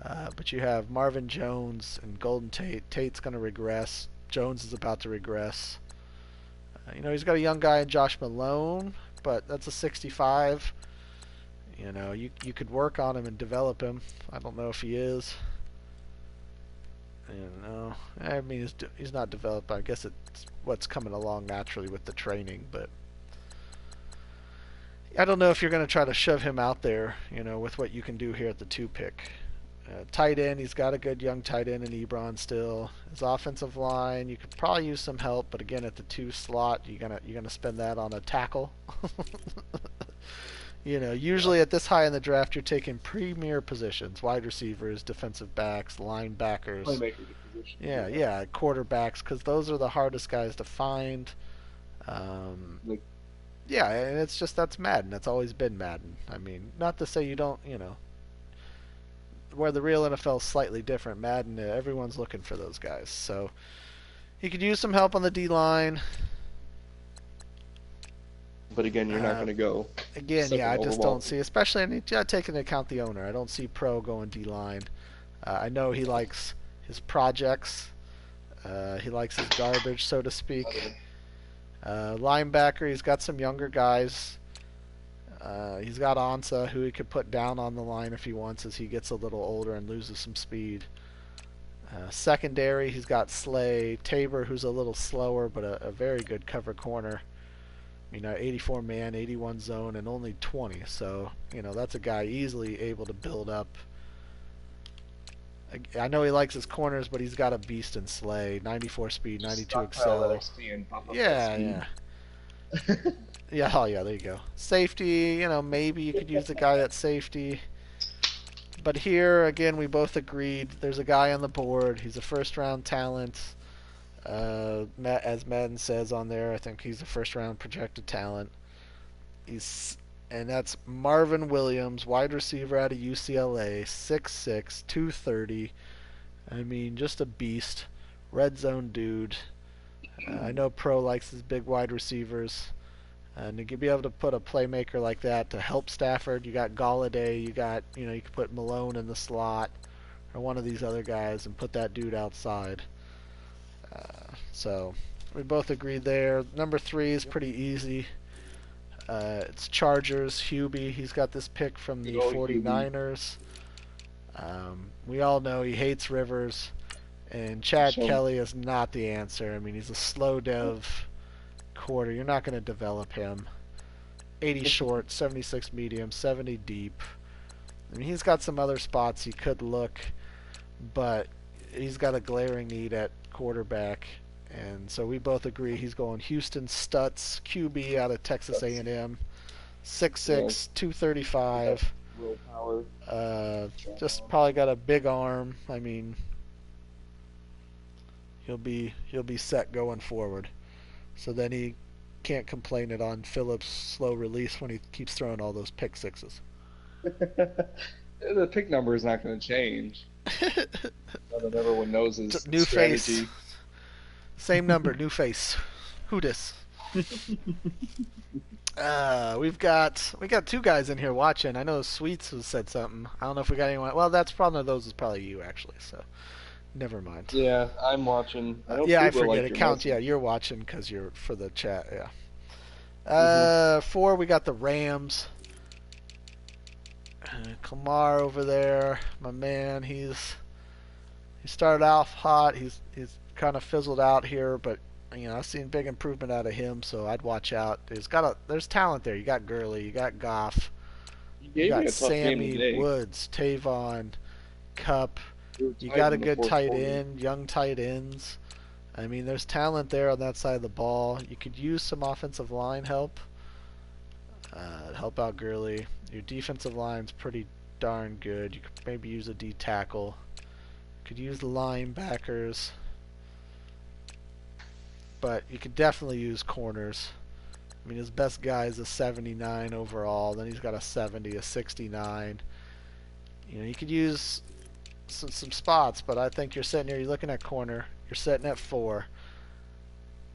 But you have Marvin Jones and Golden Tate. Tate's going to regress. Jones is about to regress. He's got a young guy in Josh Malone, but that's a 65. You could work on him and develop him. I don't know if he is. I mean, he's not developed. I guess it's what's coming along naturally with the training, but I don't know if you're going to try to shove him out there, with what you can do here at the 2 pick. Tight end, he's got a good young tight end in Ebron still. His offensive line, you could probably use some help, but again at the 2 slot, you're gonna spend that on a tackle. Usually at this high in the draft, you're taking premier positions: wide receivers, defensive backs, linebackers. Playmaker position. Yeah, quarterbacks, because those are the hardest guys to find. Yeah, and it's just that's Madden. That's always been Madden. I mean, not to say you don't, where the real NFL is slightly different. Madden, everyone's looking for those guys. So he could use some help on the D-line. But again, you're not going to go. Again, yeah, I just don't see, especially taking into account the owner. I don't see Pro going D-line. I know he likes his projects. He likes his garbage, so to speak. Linebacker, he's got some younger guys. He's got Ansa, who he could put down on the line if he wants as he gets a little older and loses some speed. Secondary, he's got Slay, Tabor, who's a little slower but a very good cover corner. 84 man, 81 zone, and only 20. So, that's a guy easily able to build up. I know he likes his corners, but he's got a beast in Slay. 94 speed, 92 excel. Yeah, yeah. Yeah, oh yeah, there you go. Safety, maybe you could use the guy at safety. But here, again, we both agreed there's a guy on the board. He's a first round talent. As Madden says on there, I think he's a first round projected talent. And that's Marvin Williams, wide receiver out of UCLA, 6'6", 230. Just a beast. Red zone dude. I know Pro likes his big wide receivers. And to be able to put a playmaker like that to help Stafford, you got Galladay, you could put Malone in the slot or one of these other guys and put that dude outside. So we both agreed there. Number 3 is pretty easy. It's Chargers, Hubie. He's got this pick from the 49ers. We all know he hates Rivers. And Chad Kelly is not the answer. He's a slow dev quarter. You're not going to develop him. 80 short, 76 medium, 70 deep. He's got some other spots he could look, but he's got a glaring need at quarterback. And so we both agree he's going Houston Stutz, QB out of Texas A&M, 6'6", 235. Just probably got a big arm. He'll be set going forward. So then he can't complain it on Phillips' slow release when he keeps throwing all those pick sixes. The pick number is not going to change. That everyone knows his new strategy. Face. Same number, new face. Who dis? We got 2 guys in here watching. I know Sweets has said something. I don't know if we got anyone. Well, that's probably one of those is probably you actually. So never mind. Yeah, I'm watching. I forget it counts. Yeah, you're watching because you're for the chat. Yeah. 4, we got the Rams. Kamar over there, my man. He started off hot. He's kind of fizzled out here, but I've seen big improvement out of him, so I'd watch out. There's talent there. You got Gurley, you got Goff, you got Sammy, Woods, Tavon, Cup. You got a good tight end, young tight ends. There's talent there on that side of the ball. You could use some offensive line help. Help out Gurley. Your defensive line's pretty darn good. You could maybe use a D tackle. Could use linebackers. But you could definitely use corners. His best guy is a 79 overall. Then he's got a 70, a 69. You could use some spots, but I think you're sitting here, you're looking at corner. You're sitting at 4.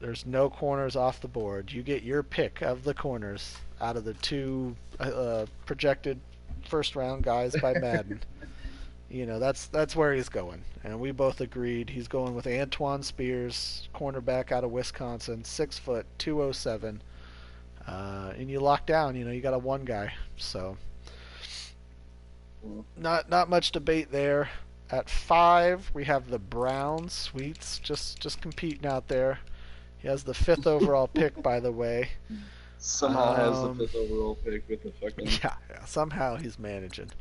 There's no corners off the board. You get your pick of the corners out of the 2 projected first round guys by Madden. That's where he's going. And we both agreed he's going with Antoine Spears, cornerback out of Wisconsin, 6 foot, 207. And you lock down, you got a 1 guy. So not much debate there. At 5, we have the Browns. Sweets just competing out there. He has the 5th overall pick, by the way. Somehow has the 5th overall pick with the fucking... Yeah, somehow he's managing.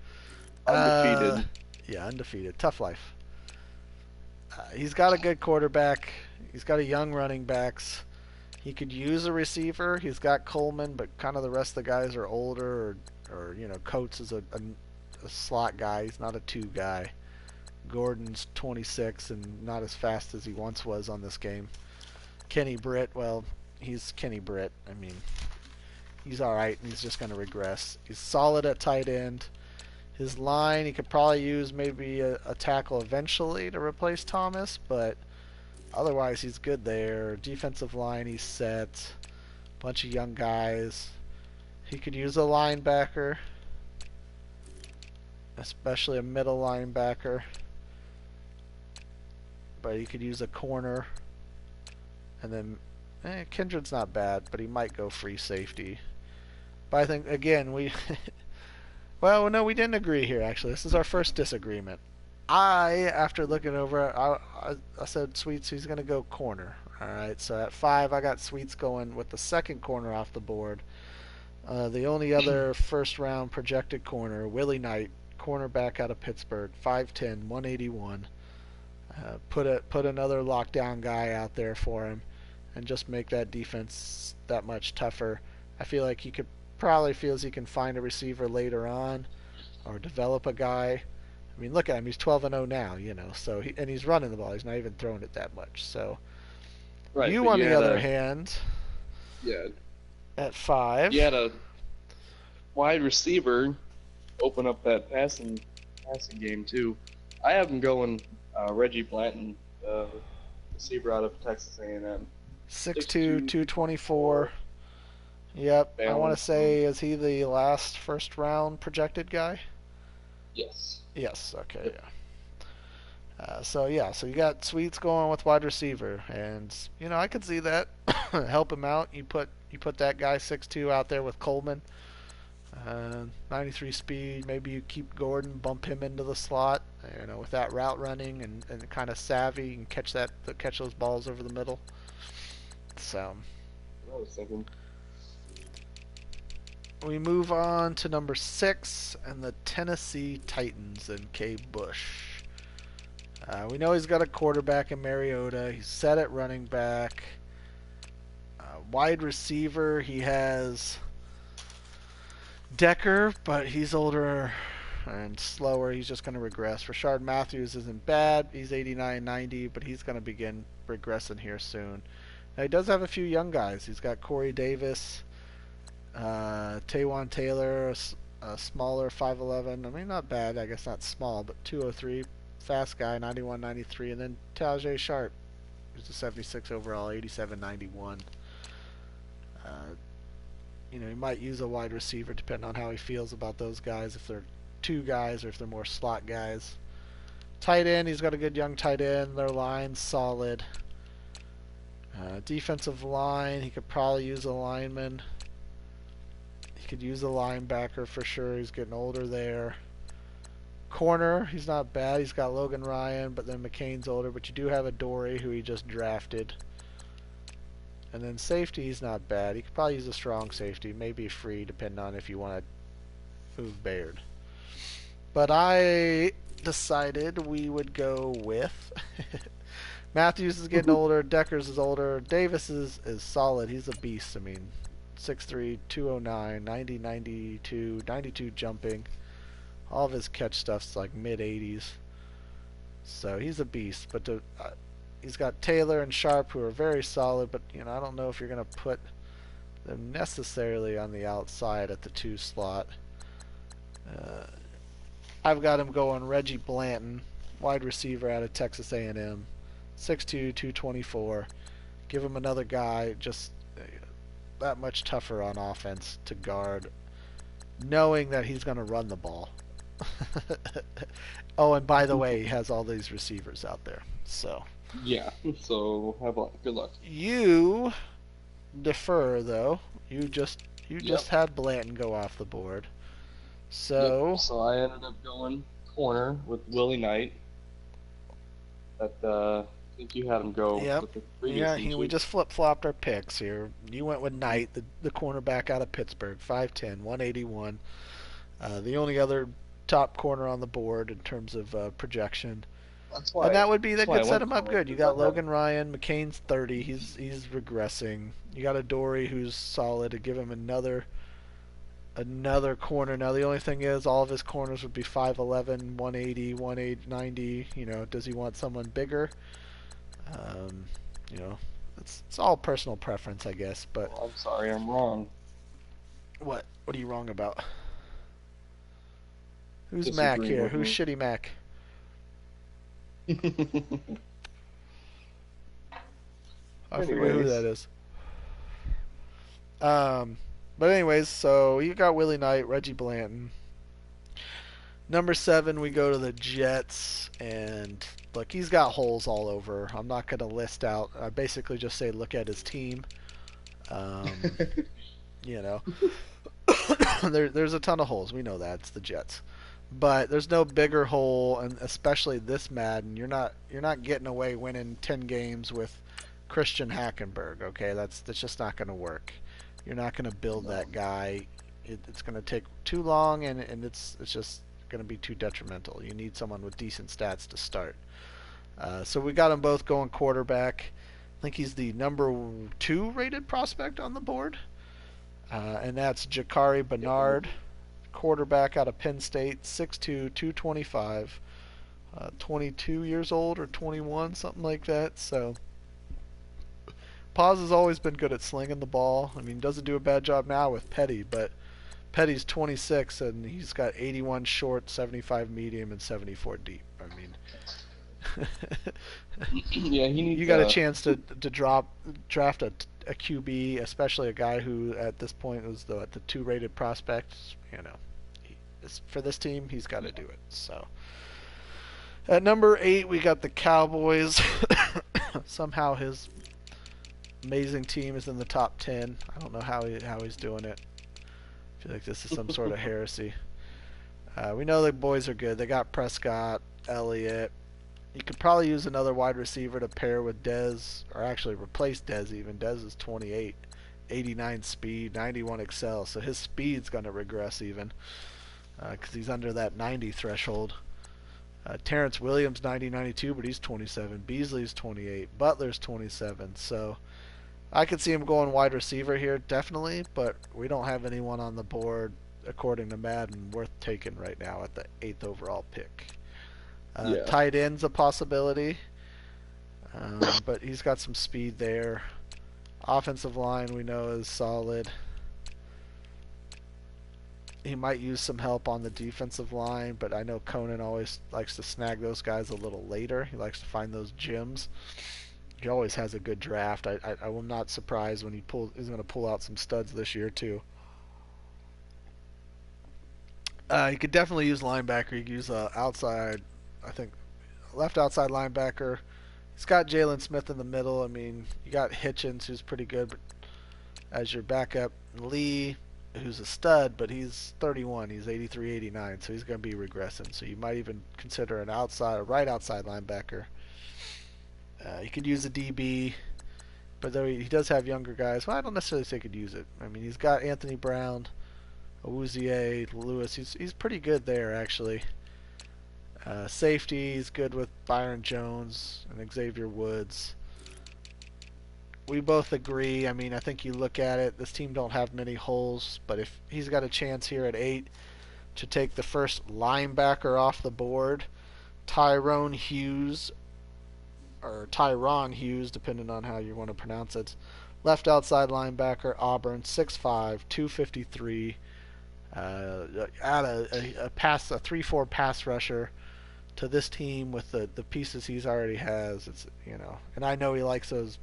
Undefeated. Yeah, undefeated. Tough life. He's got a good quarterback. He's got a young running backs. He could use a receiver. He's got Coleman, but kind of the rest of the guys are older, or Coates is a slot guy. He's not a 2 guy. Gordon's 26 and not as fast as he once was on this game. Kenny Britt, well, he's Kenny Britt. He's alright, and he's just going to regress. He's solid at tight end. His line, he could probably use maybe a tackle eventually to replace Thomas, but otherwise he's good there. Defensive line, he's set. Bunch of young guys. He could use a linebacker, especially a middle linebacker. but he could use a corner. And then Kindred's not bad, but he might go free safety. But I think, again, we... well, no, we didn't agree here, actually. This is our first disagreement. After looking over, I said Sweets, he's going to go corner. All right, so at 5, I got Sweets going with the second corner off the board. The only other first round projected corner, Willie Knight, cornerback out of Pittsburgh, 5'10", 181. Put another lockdown guy out there for him, and just make that defense that much tougher. I feel like he feels he can find a receiver later on, or develop a guy. I mean, look at him; he's 12-0 now, So and he's running the ball; he's not even throwing it that much. So Right, you, but on you the had other hand, yeah, at 5, you had a wide receiver open up that passing game too. I have him going Reggie Blanton, receiver out of Texas A&M. 6'2", 224. Yep, I want to say, is he the last first round projected guy? Yes. Yes. Okay. Yeah. So you got Sweets going with wide receiver, and I could see that help him out. You put that guy 6'2" out there with Coleman, 93 speed. Maybe you keep Gordon, bump him into the slot. With that route running and kind of savvy, and catch those balls over the middle. So. I was thinking. We move on to number 6 and the Tennessee Titans and K. Bush. We know he's got a quarterback in Mariota. He's set at running back. Wide receiver, he has Decker, but he's older and slower. He's just going to regress. Rashard Matthews isn't bad. He's 89-90, but he's going to begin regressing here soon. Now, he does have a few young guys. He's got Corey Davis, Taywan Taylor, a smaller 5'11". I mean, not bad. I guess not small, but 203. Fast guy, 91-93. And then Tajay Sharp, who's a 76 overall, 87-91. He might use a wide receiver depending on how he feels about those guys, if they're two guys or if they're more slot guys. Tight end, he's got a good young tight end. Their line's solid. Defensive line, he could probably use a lineman. He could use a linebacker for sure. He's getting older there. Corner, he's not bad. He's got Logan Ryan, but then McCain's older. But you do have a Dory who he just drafted. And then safety, he's not bad. He could probably use a strong safety, maybe free, depending on if you want to move Baird. But I decided we would go with Matthews is getting older. Deckers is older. Davis is solid. He's a beast. I mean, 6'3", 209, 90, 92, 92 jumping. All of his catch stuff's like mid-80s. So he's a beast. But he's got Taylor and Sharp, who are very solid. But, I don't know if you're going to put them necessarily on the outside at the 2 slot. I've got him going Reggie Blanton, wide receiver out of Texas A&M. 6'2", 224. Give him another guy just that much tougher on offense to guard, knowing that he's going to run the ball. Oh, and by the way, he has all these receivers out there. So yeah. So good luck. You defer though. You just had Blanton go off the board. So So I ended up going corner with Willie Knight. I think you had him go with the previous we just flip-flopped our picks here. You went with Knight, the cornerback out of Pittsburgh, 5'10", 181. The only other top corner on the board in terms of projection. That's why. And that could set him up good. You got Logan Ryan, McCain's 30. He's regressing. You got a Dory who's solid to give him another corner. Now the only thing is, all of his corners would be 5'11", 180, 190. Does he want someone bigger? It's all personal preference, I guess. But I'm sorry, I'm wrong. What are you wrong about? Who's Disagree Mac here? with Who's me. shitty Mac? I forget who that is. But anyways, so you got Willie Knight, Reggie Blanton. Number 7, we go to the Jets, and Look, he's got holes all over. I'm not going to list out. I basically just say look at his team. Um, you know, there's a ton of holes. We know that it's the Jets, but there's no bigger hole, and especially this Madden, you're not getting away winning 10 games with Christian Hackenberg. Okay, that's just not going to work. You're not going to build No. that guy. It's going to take too long, and it's just going to be too detrimental. You need someone with decent stats to start. So we got them both going quarterback. I think he's the number 2 rated prospect on the board, and that's Jakari Yep, number Bernard, two. quarterback out of Penn State, 6'2", 225, 22 years old or 21, something like that. So Paz has always been good at slinging the ball. I mean, doesn't do a bad job now with Petty, but Petty's 26 and he's got 81 short, 75 medium, and 74 deep. I mean, Yeah, he you needs got a chance to draft a QB, especially a guy who at this point was the 2 rated prospect. You know, for this team, he's got to do it. So at number 8, we got the Cowboys. Somehow his amazing team is in the top 10. I don't know how he's doing it. I feel like this is some sort of heresy. We know the boys are good. They got Prescott, Elliott. You could probably use another wide receiver to pair with Dez, or actually replace Dez even. Dez is 28, 89 speed, 91 excel, so his speed's going to regress even because he's under that 90 threshold. Terrence Williams 90-92, but he's 27. Beasley's 28. Butler's 27. So I could see him going wide receiver here, definitely, but we don't have anyone on the board, according to Madden, worth taking right now at the 8th overall pick. yeah. Tight end's a possibility, but he's got some speed there. Offensive line we know is solid. He might use some help on the defensive line, but I know Conan always likes to snag those guys a little later. He likes to find those gems. He always has a good draft. I will not surprise when he's going to pull out some studs this year too. He could definitely use linebacker. He could use outside, I think, left outside linebacker. He's got Jalen Smith in the middle. I mean, you got Hitchens, who's pretty good, but as your backup. Lee, who's a stud, but he's 31. He's 83, 89, so he's going to be regressing. So you might even consider a right outside linebacker. You could use a DB, but though he does have younger guys, well, I don't necessarily say he could use it. I mean, he's got Anthony Brown, Awuzie, Lewis. He's pretty good there, actually. Safety, he's good with Byron Jones and Xavier Woods. We both agree. I mean, I think you look at it, this team don't have many holes, but if he's got a chance here at 8 to take the first linebacker off the board, Tyrone Hughes, or Tyron Hughes, depending on how you want to pronounce it, left outside linebacker, Auburn, 6'5", 253, add a 3-4 pass rusher to this team with the pieces he's already has. It's and I know he likes those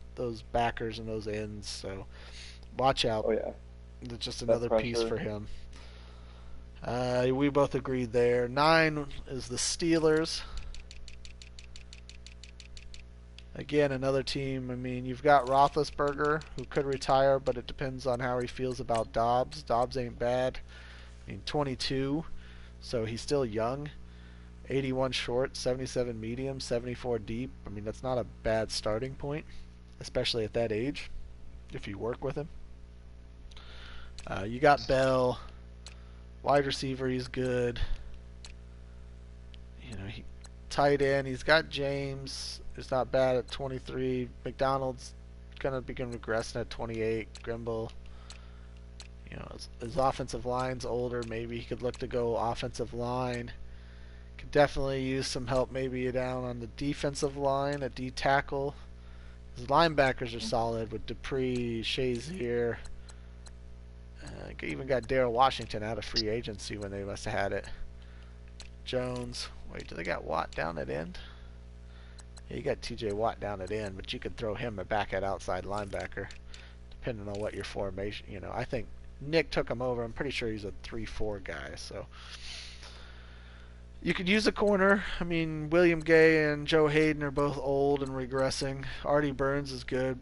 backers and those ends, so watch out. Oh yeah. It's just That another piece pressure. for him. We both agreed there. 9 is the Steelers. Again, another team. I mean, you've got Roethlisberger, who could retire, but it depends on how he feels about Dobbs. Dobbs ain't bad. I mean, 22, so he's still young. 81 short, 77 medium, 74 deep. I mean, that's not a bad starting point, especially at that age, if you work with him. You got Bell, wide receiver, he's good. Tight end, he's got James, who's not bad at 23. McDonald's gonna begin regressing at 28. Grimble, his offensive line's older. Maybe he could look to go offensive line. Could definitely use some help maybe down on the defensive line, a D tackle. His linebackers are solid with Dupree, Shazier. Even got Daryl Washington out of free agency when they must have had it. Jones. Wait, do they got Watt down at end? Yeah, you got TJ Watt down at end, but you could throw him back at outside linebacker, depending on what your formation. I think Nick took him over. I'm pretty sure he's a 3-4 guy. So You could use a corner. I mean, William Gay and Joe Hayden are both old and regressing. Artie Burns is good,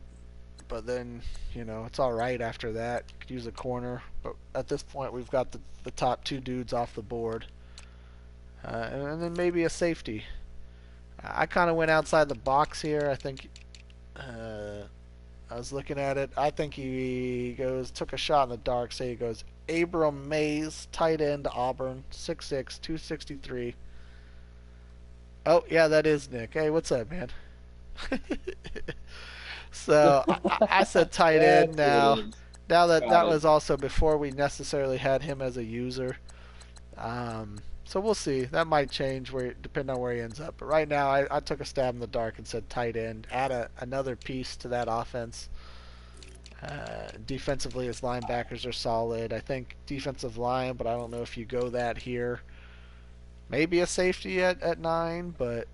but then, it's all right after that. You could use a corner, but at this point, we've got the top two dudes off the board. And then maybe a safety. I kind of went outside the box here. I think I was looking at it. I think he took a shot in the dark. Say he goes Abram Mays, tight end, Auburn, 6'6", 263. Oh, yeah, that is Nick. Hey, what's up, man? So I said tight end That's what it now. is. Now Got that it. was also before we necessarily had him as a user. So we'll see. That might change depending on where he ends up. But right now, I took a stab in the dark and said tight end. Add another piece to that offense. Defensively, his linebackers are solid. I think defensive line, but I don't know if you go that here. Maybe a safety at 9, but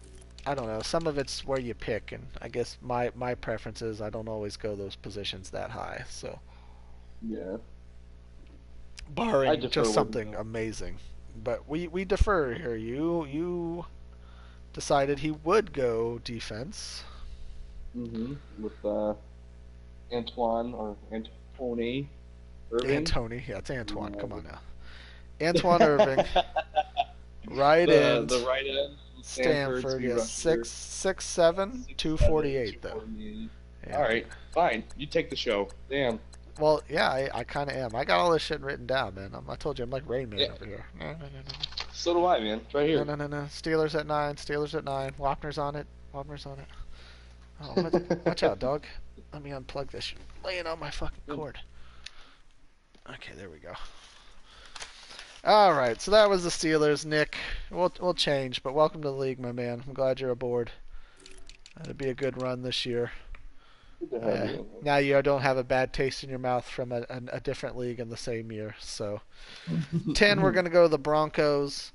I don't know. Some of it's where you pick, and I guess my preference is I don't always go those positions that high. So Yeah. I barring defer just with something you. amazing, but we defer here. You decided he would go defense. With Antoine or Antony Irving. Antony, yeah, it's Antoine. Uh, Come on now, Antoine Irving, right end, the right end from Stanford, Stanford. speed Yes, rusher, 6'7", 6'7", 248 though. 248. All Yeah. right, fine. You take the show. Damn. Well, yeah, I kind of am. I got all this shit written down, man. I told you I'm like Rain Man Yeah. over here. No, no, no, no, So do I, man. It's right no, here. no, no, no. Steelers at 9. Steelers at 9. Wapner's on it. Wapner's on it. Oh, watch out, dog. Let me unplug this. You're laying on my fucking cord. Okay, there we go. All right, so that was the Steelers, Nick. We'll change, but welcome to the league, my man. I'm glad you're aboard. It'll be a good run this year. Good to have you Now you don't have a bad taste in your mouth from a different league in the same year. So 10, we're in gonna go the Broncos.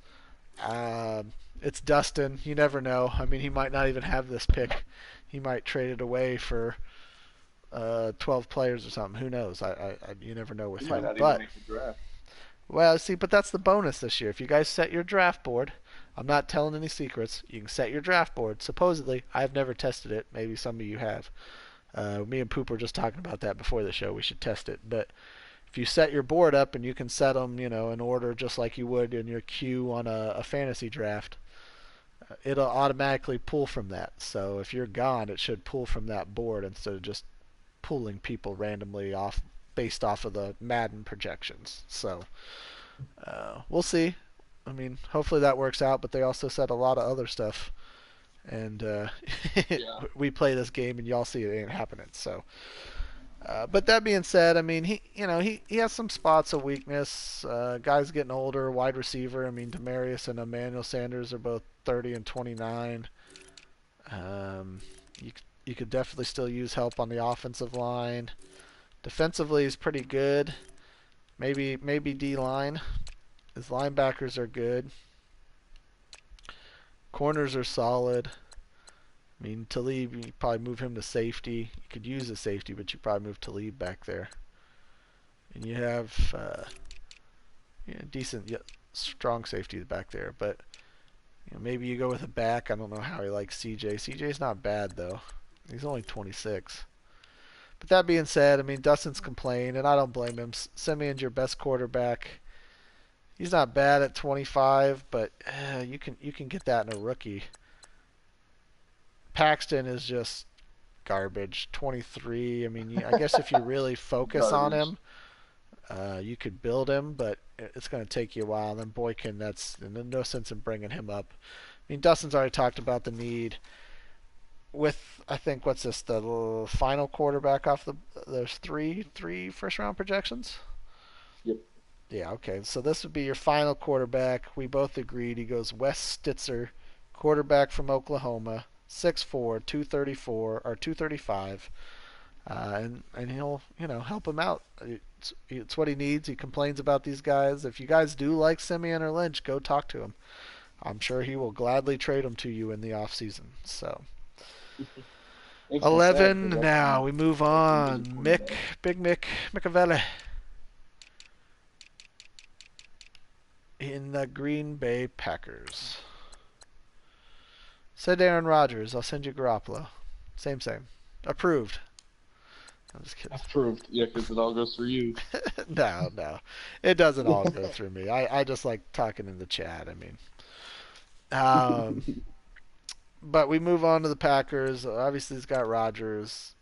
It's Dustin. You never know. I mean, he might not even have this pick. He might trade it away for 12 players or something. Who knows? You never know with You might him. not even But make the draft. well, see, but that's the bonus this year. If you guys set your draft board, I'm not telling any secrets. You can set your draft board. Supposedly, I've never tested it. Maybe some of you have. Me and Poop were just talking about that before the show. We should test it. But if you set your board up and you can set them, in order just like you would in your queue on a fantasy draft, it'll automatically pull from that. So if you're gone, it should pull from that board instead of just pulling people randomly off based off of the Madden projections. So we'll see. I mean, hopefully that works out. But they also said a lot of other stuff, and Yeah. we play this game and y'all see it ain't happening. So. But that being said, I mean he has some spots of weakness. Guys getting older, wide receiver. I mean Demarius and Emmanuel Sanders are both 30 and 29. Um, you you could definitely still use help on the offensive line. Defensively, he's pretty good. Maybe D line. His linebackers are good. Corners are solid. I mean, Talib, you probably move him to safety. You could use a safety, but you probably move Talib back there. And you have decent, strong safeties back there. But maybe you go with a back. I don't know how he likes CJ. CJ's not bad, though. He's only 26. But that being said, I mean, Dustin's complained, and I don't blame him. Simeon's your best quarterback. He's not bad at 25, but you can get that in a rookie. Paxton is just garbage. 23. I mean, I guess if you really focus on Garbage. him, you could build him, but it's going to take you a while. And then Boykin, that's no sense in bringing him up. I mean, Dustin's already talked about the need with I think what's this the final quarterback off the there's three first round projections. Yep. Yeah, okay. So this would be your final quarterback. We both agreed. He goes Wes Stitzer, quarterback from Oklahoma, 6'4", 234 or 235, and he'll help him out. It's what he needs. He complains about these guys. If you guys do like Simeon or Lynch, go talk to him. I'm sure he will gladly trade them to you in the off season. So Makes me sad 11 because now. We move that's a needed on. quarterback. Big Mick, Micavelli. in the Green Bay Packers. Said Aaron Rodgers. I'll send you Garoppolo. Same, same. Approved. I'm just kidding. Approved. Yeah, because it all goes through you. No, no. It doesn't all go through me. I just like talking in the chat. I mean, um, but we move on to the Packers. Obviously, he's got Rodgers.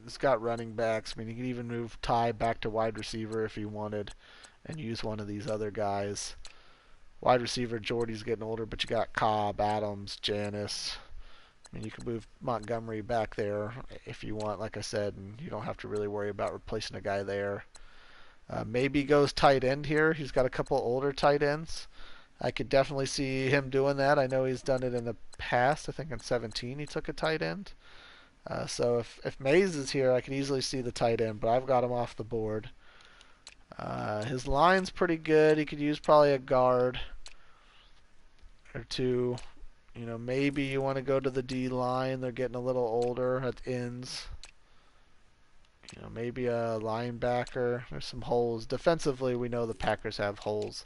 He's got running backs. I mean, he could even move Ty back to wide receiver if he wanted and use one of these other guys. Wide receiver, Jordy's getting older, but you got Cobb, Adams, Janis. I mean, you could move Montgomery back there if you want, like I said, and you don't have to really worry about replacing a guy there. Maybe goes tight end here. He's got a couple older tight ends. I could definitely see him doing that. I know he's done it in the past. I think in 17 he took a tight end. So if Mays is here, I could easily see the tight end, but I've got him off the board. His line's pretty good. He could use probably a guard or two. You know, maybe you want to go to the D line. They're getting a little older at ends. You know, maybe a linebacker. There's some holes. Defensively, we know the Packers have holes.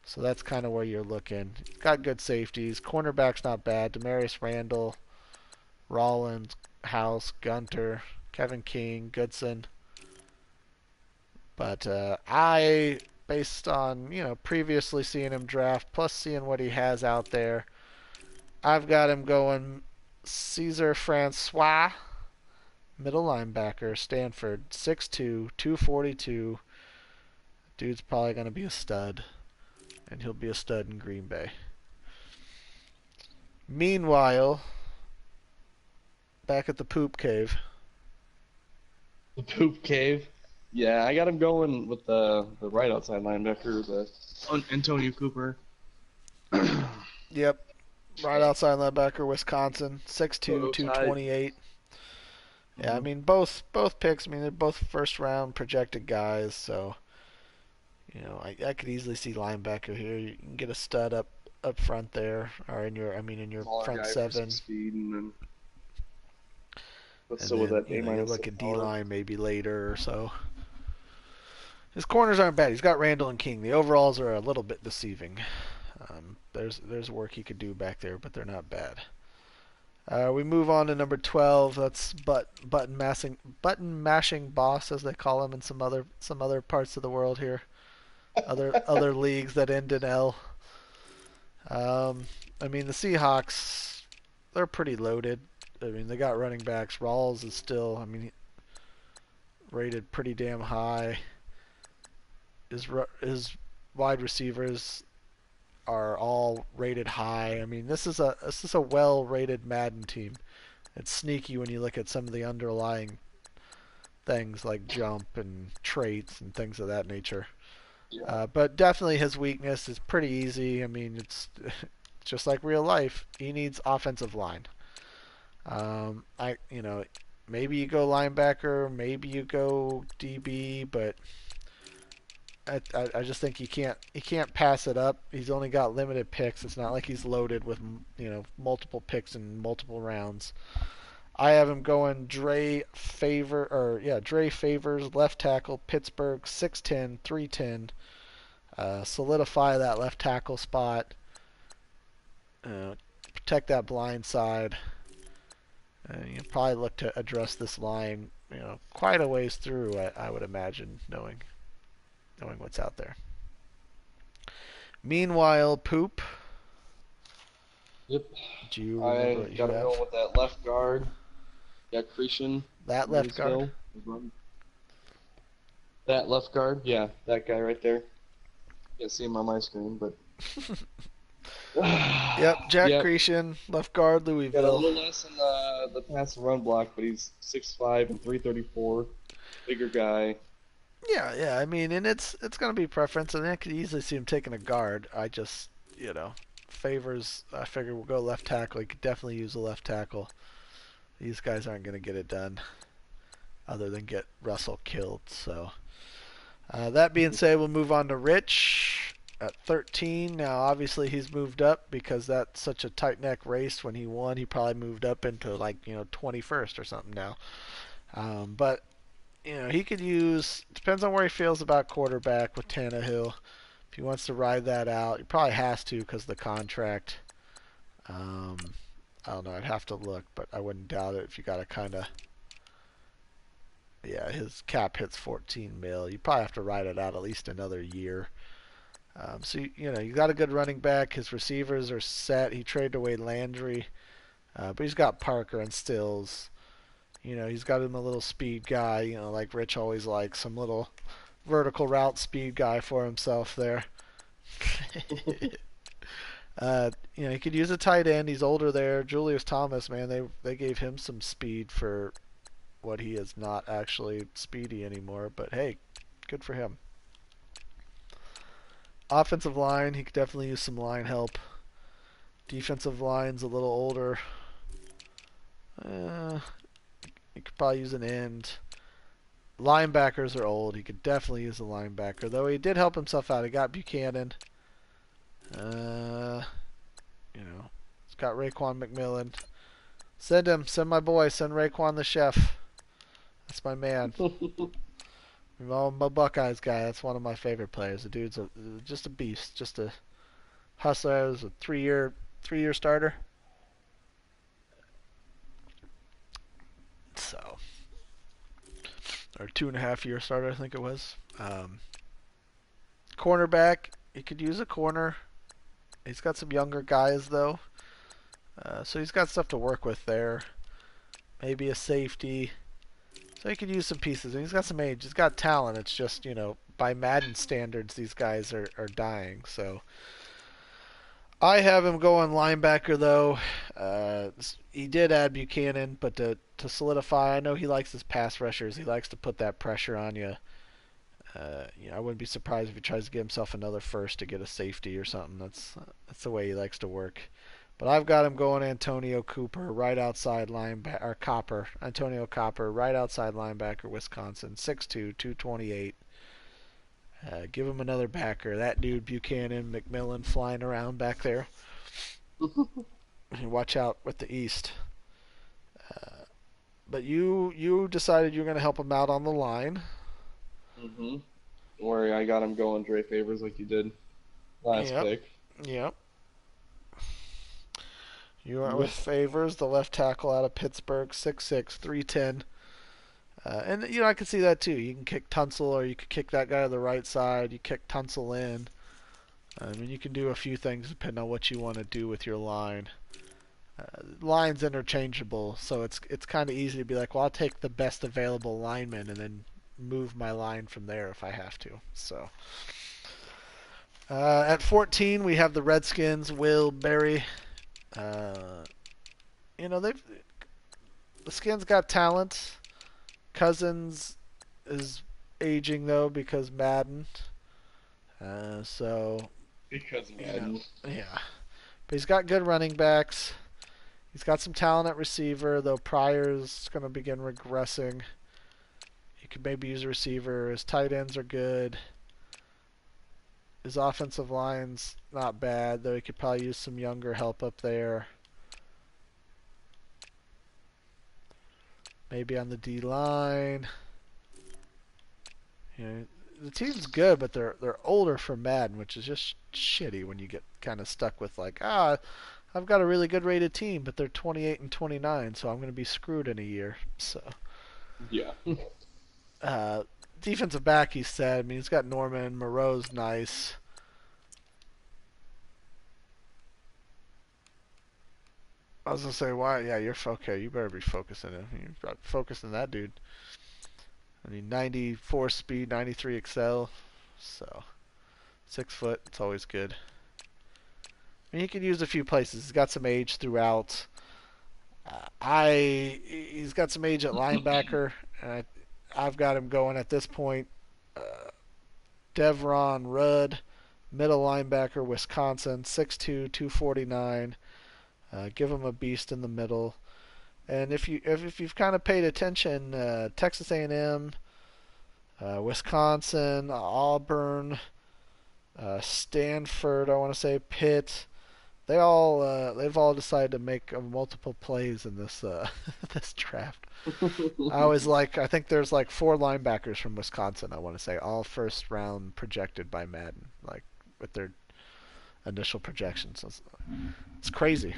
So that's kind of where you're looking. Got good safeties. Cornerback's not bad. Demarius Randall, Rollins, House, Gunter, Kevin King, Goodson. But based on, previously seeing him draft, plus seeing what he has out there, I've got him going Caesar Francois, middle linebacker, Stanford, 6'2", 242. Dude's probably going to be a stud, and he'll be a stud in Green Bay. Meanwhile, back at the poop cave. The poop cave. Yeah, I got him going with the right outside linebacker, Antonio Cooper. Yep. Right outside linebacker, Wisconsin, 6'2", 228. Yeah, I mean both picks. I mean they're both first round projected guys, so I could easily see linebacker here. You can get a stud up front there, or in your Smaller front guy seven. For speed, and then And then you look at D line maybe later or so. His corners aren't bad. He's got Randall and King. The overalls are a little bit deceiving. There's work he could do back there, but they're not bad. We move on to number 12. That's button mashing boss, as they call him in some other parts of the world here. Other leagues that end in L. I mean the Seahawks, they're pretty loaded. I mean they got running backs. Rawls is still, rated pretty damn high. His wide receivers are all rated high. I mean, this is a well-rated Madden team. It's sneaky when you look at some of the underlying things like jump and traits and things of that nature. Yeah. But definitely his weakness is pretty easy. I mean, it's just like real life. He needs offensive line. Maybe you go linebacker, maybe you go DB, but I just think he can't pass it up. He's only got limited picks. It's not like he's loaded with multiple picks in multiple rounds. I have him going Dre Favors, left tackle, Pittsburgh, 6'10", 310. Solidify that left tackle spot. Protect that blind side. You probably look to address this line, quite a ways through. I would imagine, knowing what's out there. Meanwhile, Poop. Yep. Do you remember what you have? I got to go with that left guard. Got Cretion. That left guard? That left guard? Yeah, that guy right there. Can't see him on my screen, but... Yep, Jack Cretion, left guard, Louisville. Got a little less in the pass and run block, but he's 6'5" and 334. Bigger guy. Yeah. I mean, and it's going to be preference, and I could easily see him taking a guard. I just, Favors, I figure we'll go left tackle. He could definitely use a left tackle. These guys aren't going to get it done other than get Russell killed. So, that being said, we'll move on to Rich at 13. Now, obviously, he's moved up because that's such a tight neck race. When he won, he probably moved up into 21st or something now. But he could use, depends on where he feels about quarterback with Tannehill. If he wants to ride that out, he probably has to because of the contract. Um, I don't know. I'd have to look, but I wouldn't doubt it if you got to kind of. Yeah, his cap hits 14 mil. You probably have to ride it out at least another year. So you got a good running back. His receivers are set. He traded away Landry, but he's got Parker and Stills. He's got him a little speed guy. Like Rich always likes some little vertical route speed guy for himself there. He could use a tight end. He's older there. Julius Thomas, man, they gave him some speed for what he is not actually speedy anymore. But hey, good for him. Offensive line, he could definitely use some line help. Defensive line's a little older. He could probably use an end. Linebackers are old. He could definitely use a linebacker, though he did help himself out. He got Buchanan. He's got Raekwon McMillan. Send him. Send my boy. Send Raekwon the chef. That's my man. I'm a Buckeyes guy. That's one of my favorite players. The dude's just a beast. Just a hustler. He was a three-year starter. So, or 2.5-year starter, I think it was. Cornerback, he could use a corner. He's got some younger guys though, so he's got stuff to work with there. Maybe a safety. So he could use some pieces. And he's got some age. He's got talent. It's just by Madden standards, these guys are dying. So I have him going linebacker though. He did add Buchanan, but to solidify, I know he likes his pass rushers. He likes to put that pressure on you. I wouldn't be surprised if he tries to get himself another first to get a safety or something. That's the way he likes to work. But I've got him going Antonio Cooper, right outside linebacker, or Copper. Antonio Copper, right outside linebacker, Wisconsin, 6'2", 228. Give him another backer. That dude Buchanan, McMillan flying around back there. Watch out with the East. But you decided you're going to help him out on the line. Don't worry, I got him going Dre Favors like you did last Yep. pick. Yep. You went with Favors, the left tackle out of Pittsburgh, 6'6", 310. And I can see that too. You can kick Tunsil, or you could kick that guy to the right side. You kick Tunsil in. I mean, you can do a few things depending on what you want to do with your line. Line's interchangeable, so it's kind of easy to be like, well, I'll take the best available lineman and then move my line from there if I have to. So at 14, we have the Redskins. Will Berry. The Skins got talent. Cousins is aging though because Madden. Because Madden. Yeah. But he's got good running backs. He's got some talent at receiver, though Pryor's going to begin regressing. He could maybe use a receiver. His tight ends are good. His offensive line's not bad, though he could probably use some younger help up there. Maybe on the D line. The team's good, but they're older for Madden, which is just shitty when you get kind of stuck with I've got a really good rated team, but they're 28 and 29, so I'm going to be screwed in a year. So yeah. Defensive back, he said. I mean, he's got Norman. Moreau's nice. I was gonna say, why? Yeah, you're okay. You better be focusing it. You're focusing that dude. I mean, 94 speed, 93 excel. So 6 foot. It's always good. I mean, he could use a few places. He's got some age throughout. He's got some age at linebacker, and I've got him going at this point. Devron Rudd, middle linebacker, Wisconsin, 6'2", 249. Give him a beast in the middle. And if you've kind of paid attention, Texas A&M, Wisconsin, Auburn, Stanford, I want to say Pitt, they've all decided to make multiple plays in this this draft. I think there's 4 linebackers from Wisconsin. I want to say all first round projected by Madden. with their initial projections. It's crazy.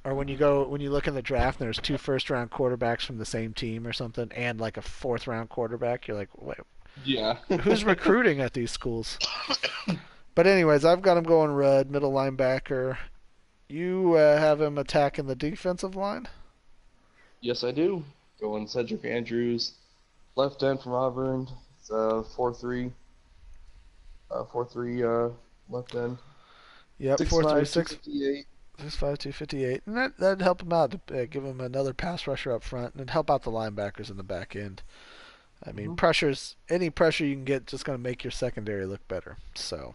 Or when you look in the draft and there's two first round quarterbacks from the same team or something and like a fourth round quarterback, you're like, wait, Yeah. who's recruiting at these schools? But anyways, I've got him going red, middle linebacker. You have him attacking the defensive line. Yes, I do. Going Cedric Andrews, left end from Auburn. It's 4-3, 4-3 left end. Yep, 6'5", 4-3-6. 258. 6'5", 258, and that'd help him out to give him another pass rusher up front, and help out the linebackers in the back end. I mean, Mm-hmm. any pressure you can get, just going to make your secondary look better. So,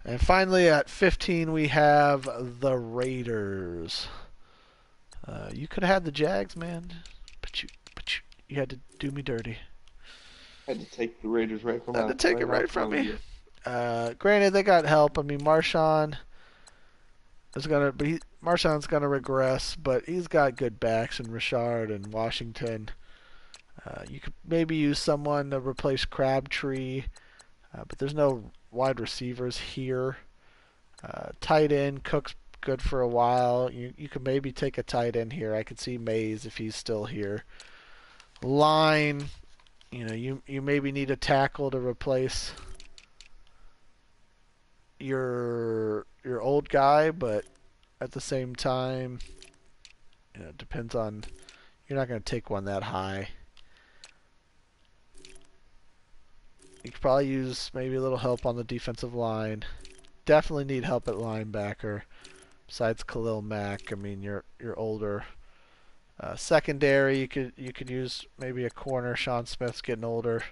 and finally at 15 we have the Raiders. You could have had the Jags, man, but you had to do me dirty. Had to take the Raiders Had to take it right from me. you. Granted, they got help. I mean, Marshawn's gonna regress, but he's got good backs in Richard and Washington. You could maybe use someone to replace Crabtree, but there's no wide receivers here. Tight end, Cook's good for a while. You could maybe take a tight end here. I could see Mays if he's still here. Line, you maybe need a tackle to replace your old guy, but at the same time, it depends on. You're not going to take one that high. You could probably use maybe a little help on the defensive line. Definitely need help at linebacker. Besides Khalil Mack, I mean you're older. Secondary, you could use maybe a corner. Sean Smith's getting older,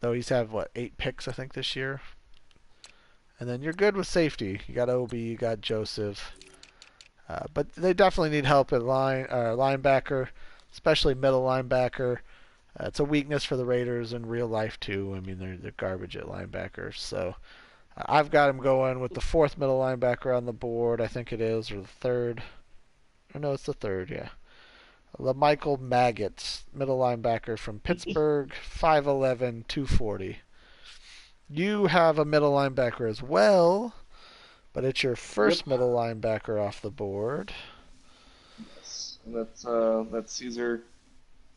though he's had what 8 picks I think this year. And then you're good with safety. You got Ob, you got Joseph, but they definitely need help at linebacker, especially middle linebacker. It's a weakness for the Raiders in real life too. I mean they're garbage at linebacker. So I've got him going with the fourth middle linebacker on the board. I think it is, or the third. Or no, it's the third. Yeah. LaMichael Maggots, middle linebacker from Pittsburgh, 5'11", 240. You have a middle linebacker as well, but it's your Yep. first middle linebacker off the board. Yes. And that's Caesar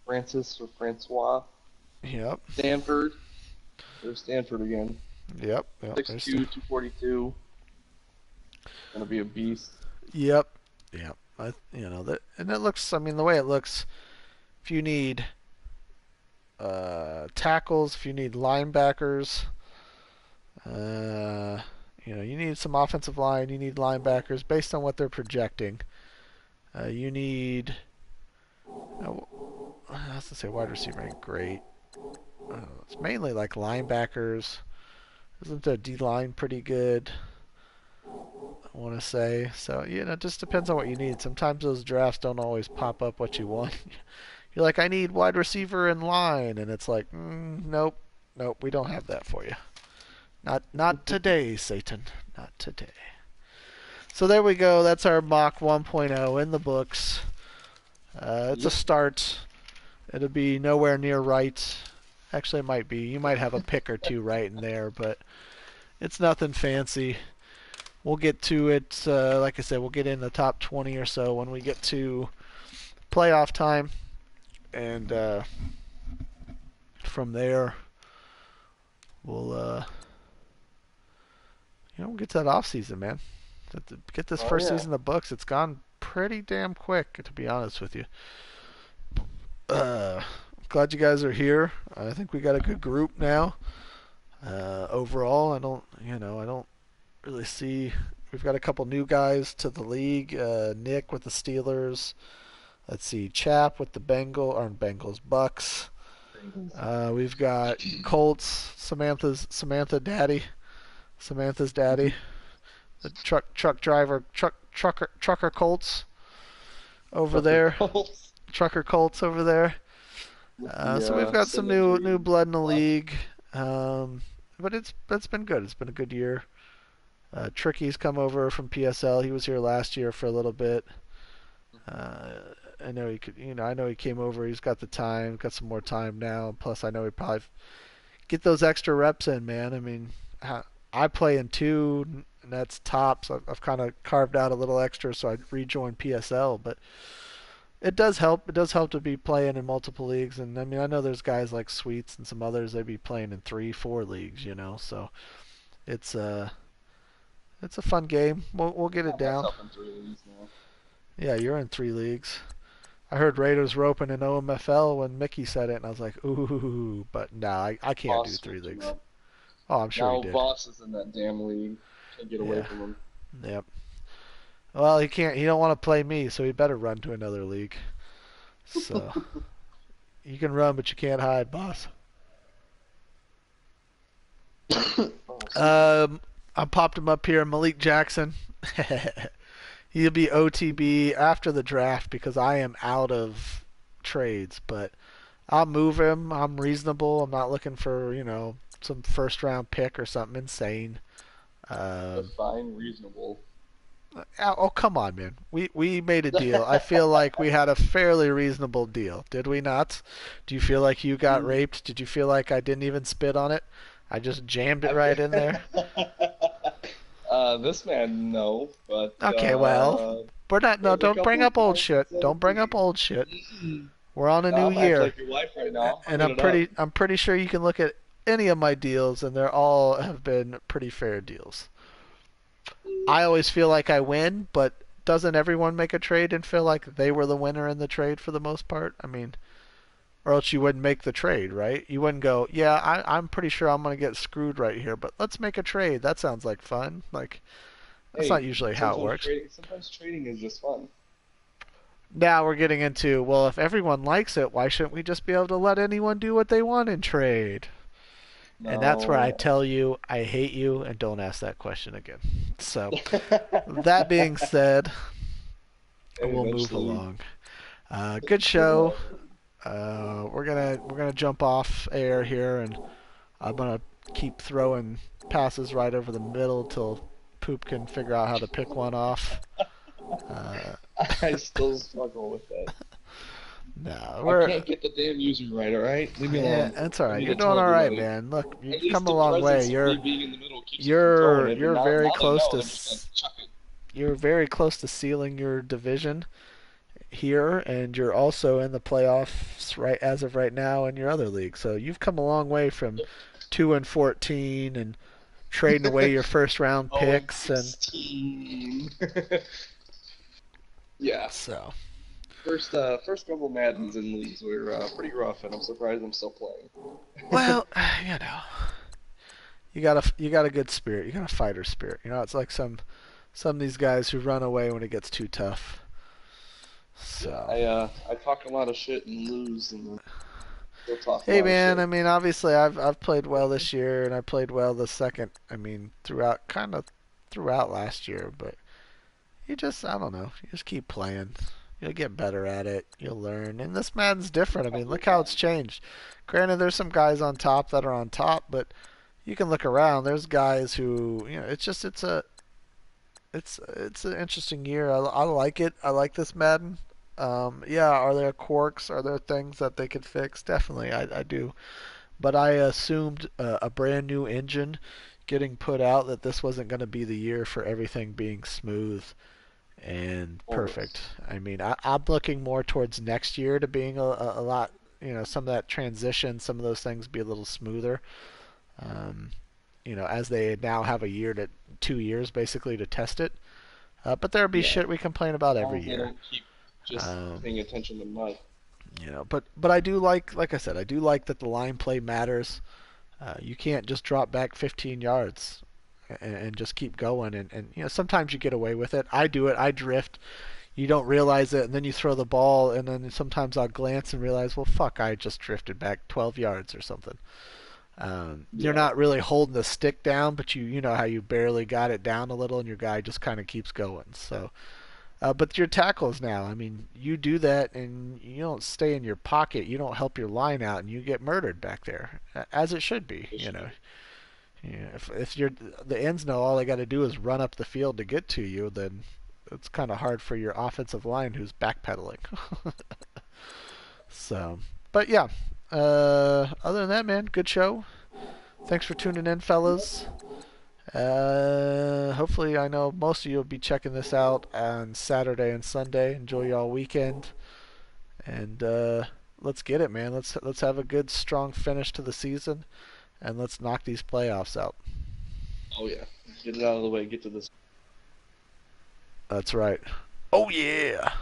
Francis or Francois Yep. Stanford. There's Stanford again. Yep. 6'2", 242. Gonna be a beast. Yep. And it looks. I mean, the way it looks. If you need tackles, if you need linebackers, you need some offensive line. You need linebackers based on what they're projecting. You need. I was gonna say wide receiver ain't great. It's mainly like linebackers. Isn't the D line pretty good? I want to say so. It just depends on what you need. Sometimes those drafts don't always pop up what you want. You're like, I need wide receiver in line, and it's like, nope, we don't have that for you. Not today, Satan. Not today. So there we go. That's our mock 1.0 in the books. It's a start. It'll be nowhere near right. Actually, it might be. You might have a pick or two right in there, but it's nothing fancy. We'll get to it. Like I said, we'll get in the top 20 or so when we get to playoff time, and from there, we'll get to that off season, man. Get this first season in the books. It's gone pretty damn quick, to be honest with you. Glad you guys are here. I think we got a good group now. Overall, I don't really see. We've got a couple new guys to the league. Nick with the Steelers. Let's see, Chap with the Bucks. We've got Colts. Samantha's daddy. The trucker Colts over there. Trucker Colts over there. So we've got some new blood in the league. But it's been good. It's been a good year. Tricky's come over from PSL. He was here last year for a little bit. I know he could. I know he came over. He's got the time. Got some more time now. Plus, I know he probably get those extra reps in, man. I mean, I play in two, and that's tops. I've kind of carved out a little extra, so I rejoined PSL. But it does help. It does help to be playing in multiple leagues. And I mean, I know there's guys like Sweets and some others. They be playing in 3, 4 leagues, you know. So it's it's a fun game. We'll get I it got down. myself in 3 leagues now. Yeah, you're in 3 leagues. I heard Raiders were open in OMFL when Mickey said it, and I was like, ooh, but nah, I can't do Boss three scooped him leagues. up. Oh, I'm sure he Now did. Boss is in that damn league. Can't get away Yeah. from him. Yep. Well, he can't. He don't want to play me, so he better run to another league. So you can run, but you can't hide, boss. Oh, excuse me. I popped him up here, Malik Jackson. He'll be OTB after the draft because I am out of trades, but I'll move him. I'm reasonable. I'm not looking for some first round pick or something insane. Um, Define reasonable. oh come on, man. We made a deal. I feel like we had a fairly reasonable deal, did we not? Do you feel like you got raped? Did you feel like I didn't even spit on it? I just jammed it I right in there. this man, no, but Okay, well, we're not. No, there's a don't bring couple up old times shit. Don't bring up we. old shit. Mm-mm. We're on a new I'm acting year, like your wife right now. I'm and hit I'm it up. pretty sure you can look at any of my deals, and they're all have been pretty fair deals. I always feel like I win, but doesn't everyone make a trade and feel like they were the winner in the trade for the most part? I mean, or else you wouldn't make the trade, right? You wouldn't go, yeah, I'm pretty sure I'm going to get screwed right here, but let's make a trade. That sounds like fun. Like, that's not Hey, usually how it works. sometimes trading is just fun. Now we're getting into, well, if everyone likes it, why shouldn't we just be able to let anyone do what they want in trade? And that's where I No. tell you I hate you and don't ask that question again. So, that being said, And we'll move eventually, along. Good show. whatever. We're gonna jump off air here, and I'm gonna keep throwing passes right over the middle till Poop can figure out how to pick one off. Uh, I still struggle with that. no, I we're can't get the damn user right, alright? Leave me yeah, alone. it's all I right. need You're to doing tell all right, everybody. man. Look, At you've least come a the long way. presence of You're me being in the middle keeps it from throwing you're it, but you're now, very now they close know, to they're just gonna chuck it. you're very close to sealing your division here, and you're also in the playoffs right as of right now in your other league. So you've come a long way from 2-14 and trading away your first round Oh, and picks, and 16. Yeah. so First couple Maddens in leagues were pretty rough, and I'm surprised I'm still playing. well, you know, you got a good spirit. You got a fighter spirit. You know, it's like some of these guys who run away when it gets too tough. Yeah, So, I talk a lot of shit and lose, and still talk a hey lot of man, I shit. mean, obviously I've played well this year, and I played well the second. I mean, throughout last year, but you just I don't know. You just keep playing. You'll get better at it. You'll learn. And this Madden's different. I A mean, couple look of how it's times. changed. Granted, there's some guys on top that are on top, but you can look around. There's guys who it's just it's an interesting year. I like it. I like this Madden. Yeah, are there quirks? Are there things that they could fix? Definitely, I do. But I assumed a brand new engine getting put out that this wasn't going to be the year for everything being smooth and perfect. Always. I mean, I'm looking more towards next year to being a lot, some of that transition, some of those things be a little smoother. Um, as they now have a year to 2 years basically to test it. But there'll be Yeah. shit we complain about As long every as they year. don't keep just Um, paying attention to mud. but I do like I said, I do like that the line play matters. You can't just drop back 15 yards and just keep going. And sometimes you get away with it. I do it. I drift. You don't realize it, and then you throw the ball, and then sometimes I'll glance and realize, well, fuck, I just drifted back 12 yards or something. You're Yeah. not really holding the stick down, but you know how you barely got it down a little, and your guy just kind of keeps going. So, but your tackles now, I mean, you do that, and you don't stay in your pocket. You don't help your line out, and you get murdered back there, as it should be. Yes, you do. If you're the ends know all they got to do is run up the field to get to you, then it's kind of hard for your offensive line who's backpedaling. So, but yeah. Other than that, man, good show. Thanks for tuning in, Yep. fellas. Hopefully, I know most of you will be checking this out on Saturday and Sunday. Enjoy y'all weekend, and let's get it, man. Let's have a good, strong finish to the season, and let's knock these playoffs out. Oh yeah, get it out of the way. Get to this. That's right. Oh yeah.